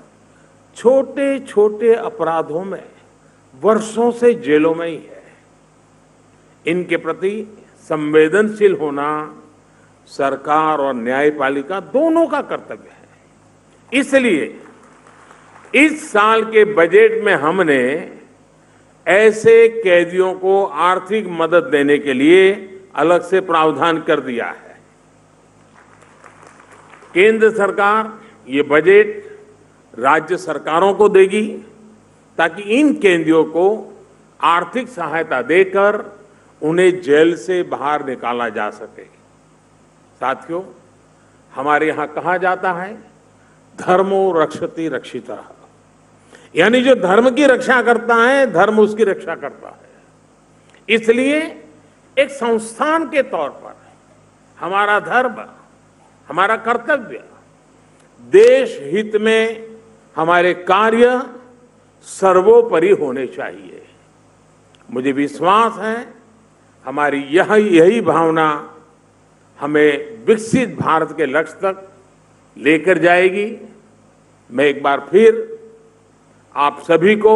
छोटे छोटे अपराधों में वर्षों से जेलों में ही है। इनके प्रति संवेदनशील होना सरकार और न्यायपालिका दोनों का कर्तव्य है। इसलिए इस साल के बजट में हमने ऐसे कैदियों को आर्थिक मदद देने के लिए अलग से प्रावधान कर दिया है। केंद्र सरकार ये बजट राज्य सरकारों को देगी ताकि इन कैदियों को आर्थिक सहायता देकर उन्हें जेल से बाहर निकाला जा सके। साथियों, हमारे यहाँ कहा जाता है, धर्मो रक्षति रक्षिता, यानी जो धर्म की रक्षा करता है, धर्म उसकी रक्षा करता है। इसलिए एक संस्थान के तौर पर हमारा धर्म, हमारा कर्तव्य, देश हित में हमारे कार्य सर्वोपरि होने चाहिए। मुझे विश्वास है हमारी यही भावना हमें विकसित भारत के लक्ष्य तक लेकर जाएगी। मैं एक बार फिर आप सभी को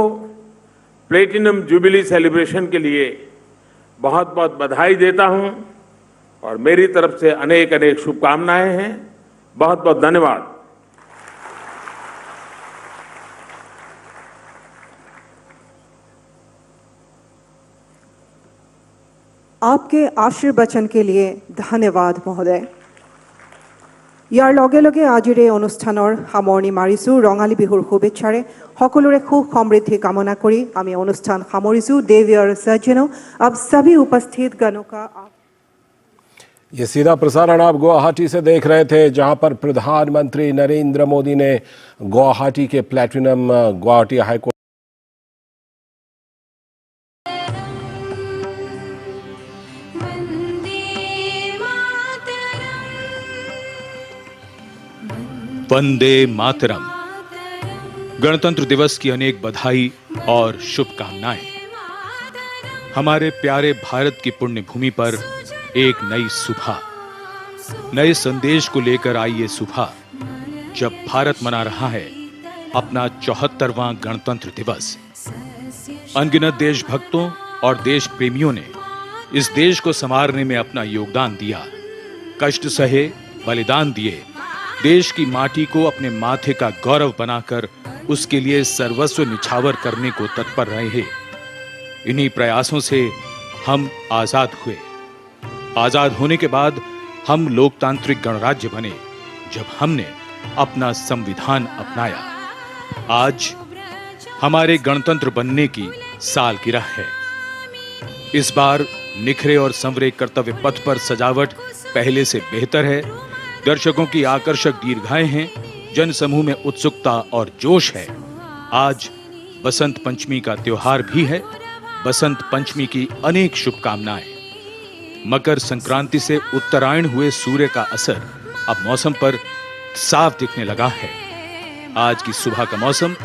प्लेटिनम जुबिली सेलिब्रेशन के लिए बहुत बहुत बधाई देता हूं और मेरी तरफ से अनेक अनेक शुभकामनाएं हैं। बहुत बहुत धन्यवाद। आपके आशीर्वचन के लिए धन्यवाद महोदय। ইয়াৰ লগে লগে আজিৰ এই অনুষ্ঠানৰ সামৰণি মাৰিছোঁ। ৰঙালী বিহুৰ শুভেচ্ছাৰে সকলোৰে সুখ সমৃদ্ধি কামনা কৰি আমি অনুষ্ঠান সামৰিছোঁ। देवी और सज्जनों, अब सभी उपस्थित गणों का ये सीधा प्रसारण आप गुवाहाटी से देख रहे थे, जहां पर प्रधानमंत्री नरेंद्र मोदी ने गुवाहाटी के प्लेटिनम गुवाहाटी हाईकोर्ट वंदे मातरम। गणतंत्र दिवस की अनेक बधाई और शुभकामनाएं। हमारे प्यारे भारत की पुण्य भूमि पर एक नई सुबह, नए संदेश को लेकर आई ये सुबह, जब भारत मना रहा है अपना 74वां गणतंत्र दिवस। अनगिनत देशभक्तों और देश प्रेमियों ने इस देश को संवारने में अपना योगदान दिया, कष्ट सहे, बलिदान दिए, देश की माटी को अपने माथे का गौरव बनाकर उसके लिए सर्वस्व निछावर करने को तत्पर रहे हैं। इन्हीं प्रयासों से हम आजाद हुए। आजाद होने के बाद हम लोकतांत्रिक गणराज्य बने, जब हमने अपना संविधान अपनाया। आज हमारे गणतंत्र बनने की सालगिरह है। इस बार निखरे और संवरे कर्तव्य पथ पर सजावट पहले से बेहतर है। दर्शकों की आकर्षक दीर्घाएं हैं, जनसमूह में उत्सुकता और जोश है। आज बसंत पंचमी का त्योहार भी है। बसंत पंचमी की अनेक शुभकामनाएं। मकर संक्रांति से उत्तरायण हुए सूर्य का असर अब मौसम पर साफ दिखने लगा है। आज की सुबह का मौसम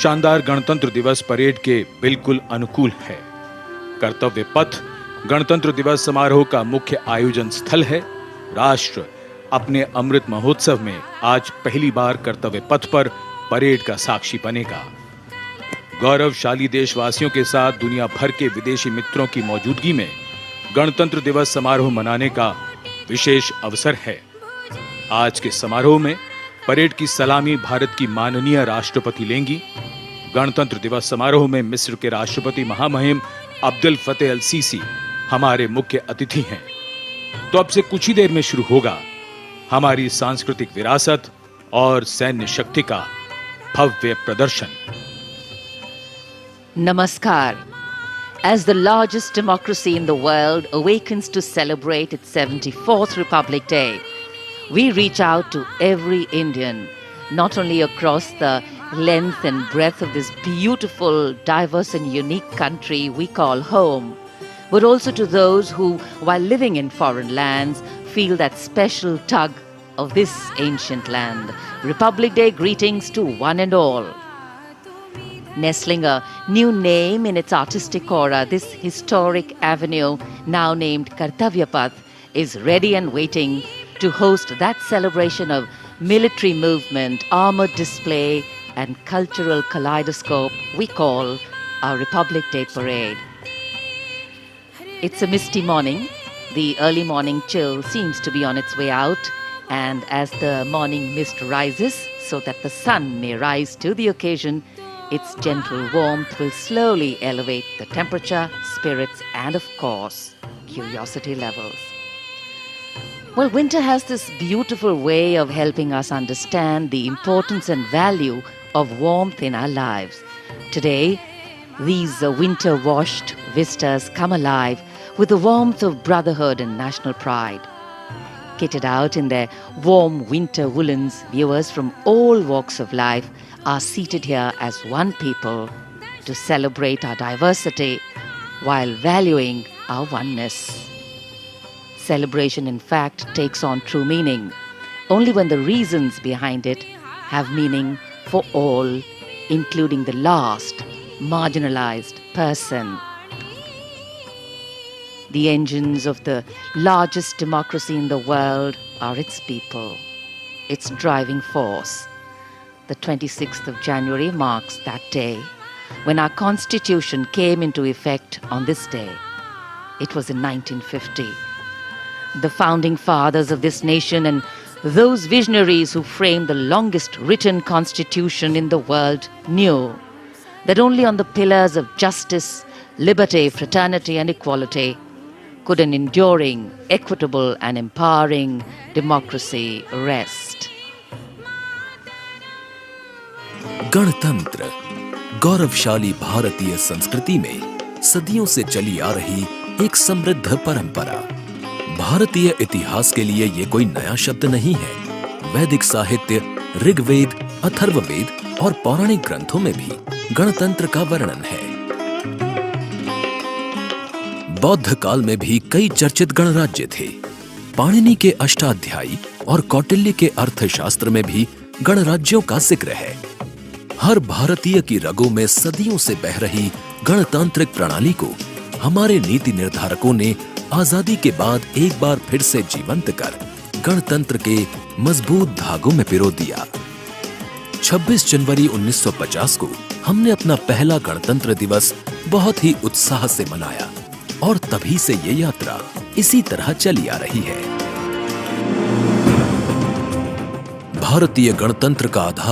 शानदार गणतंत्र दिवस परेड के बिल्कुल अनुकूल है। कर्तव्य पथ गणतंत्र दिवस समारोह का मुख्य आयोजन स्थल है। राष्ट्र अपने अमृत महोत्सव में आज पहली बार कर्तव्य पथ पर परेड का साक्षी बनेगा। गौरवशाली देशवासियों के साथ दुनिया भर के विदेशी मित्रों की मौजूदगी में गणतंत्र दिवस समारोह मनाने का विशेष अवसर है। आज के समारोह में परेड की सलामी भारत की माननीय राष्ट्रपति लेंगी। गणतंत्र दिवस समारोह में मिस्र के राष्ट्रपति महामहिम अब्दुल फतेह अल सीसी हमारे मुख्य अतिथि हैं। तो अब से कुछ ही देर में शुरू होगा हमारी सांस्कृतिक विरासत और सैन्य शक्ति का भव्य प्रदर्शन। Namaskar. As the largest democracy in the world awakens to celebrate its 74th Republic Day, we reach out to every Indian, not only across the length and breadth of this beautiful, diverse and unique country we call home, but also to those who, while living in foreign lands, feel that special tug of this ancient land. Republic Day greetings to one and all. Nestling a new name in its artistic aura, this historic avenue, now named Kartavya Path, is ready and waiting to host that celebration of military movement, armored display, and cultural kaleidoscope we call our Republic Day Parade. It's a misty morning. The early morning chill seems to be on its way out, and as the morning mist rises so that the sun may rise to the occasion, its gentle warmth will slowly elevate the temperature, spirits, and of course, curiosity levels. Well, winter has this beautiful way of helping us understand the importance and value of warmth in our lives. Today, these winter-washed vistas come alive with the warmth of brotherhood and national pride. Kitted out in their warm winter woolens, viewers from all walks of life are seated here as one people to celebrate our diversity while valuing our oneness. Celebration, in fact, takes on true meaning only when the reasons behind it have meaning for all, including the last marginalized person. The engines of the largest democracy in the world are its people, its driving force. The 26th of January marks that day when our Constitution came into effect on this day. It was in 1950. The founding fathers of this nation and those visionaries who framed the longest written constitution in the world knew that only on the pillars of justice, liberty, fraternity, and equality could an enduring, equitable, and empowering democracy rest. गणतंत्र गौरवशाली भारतीय संस्कृति में सदियों से चली आ रही एक समृद्ध परंपरा। भारतीय इतिहास के लिए ये कोई नया शब्द नहीं है। वैदिक साहित्य, ऋग्वेद, अथर्ववेद और पौराणिक ग्रंथों में भी गणतंत्र का वर्णन है। बौद्ध काल में भी कई चर्चित गणराज्य थे। पाणिनि के अष्टाध्यायी और कौटिल्य के अर्थशास्त्र में भी गणराज्यों का जिक्र है। हर भारतीय की रगों में सदियों से बह रही गणतांत्रिक प्रणाली को हमारे नीति निर्धारकों ने आजादी के बाद एक बार फिर से जीवंत कर गणतंत्र के मजबूत धागों में पिरो दिया। 26 जनवरी 1950 को हमने अपना पहला गणतंत्र दिवस बहुत ही उत्साह से मनाया और तभी से ये यात्रा इसी तरह चली आ रही है। भारतीय गणतंत्र का आधार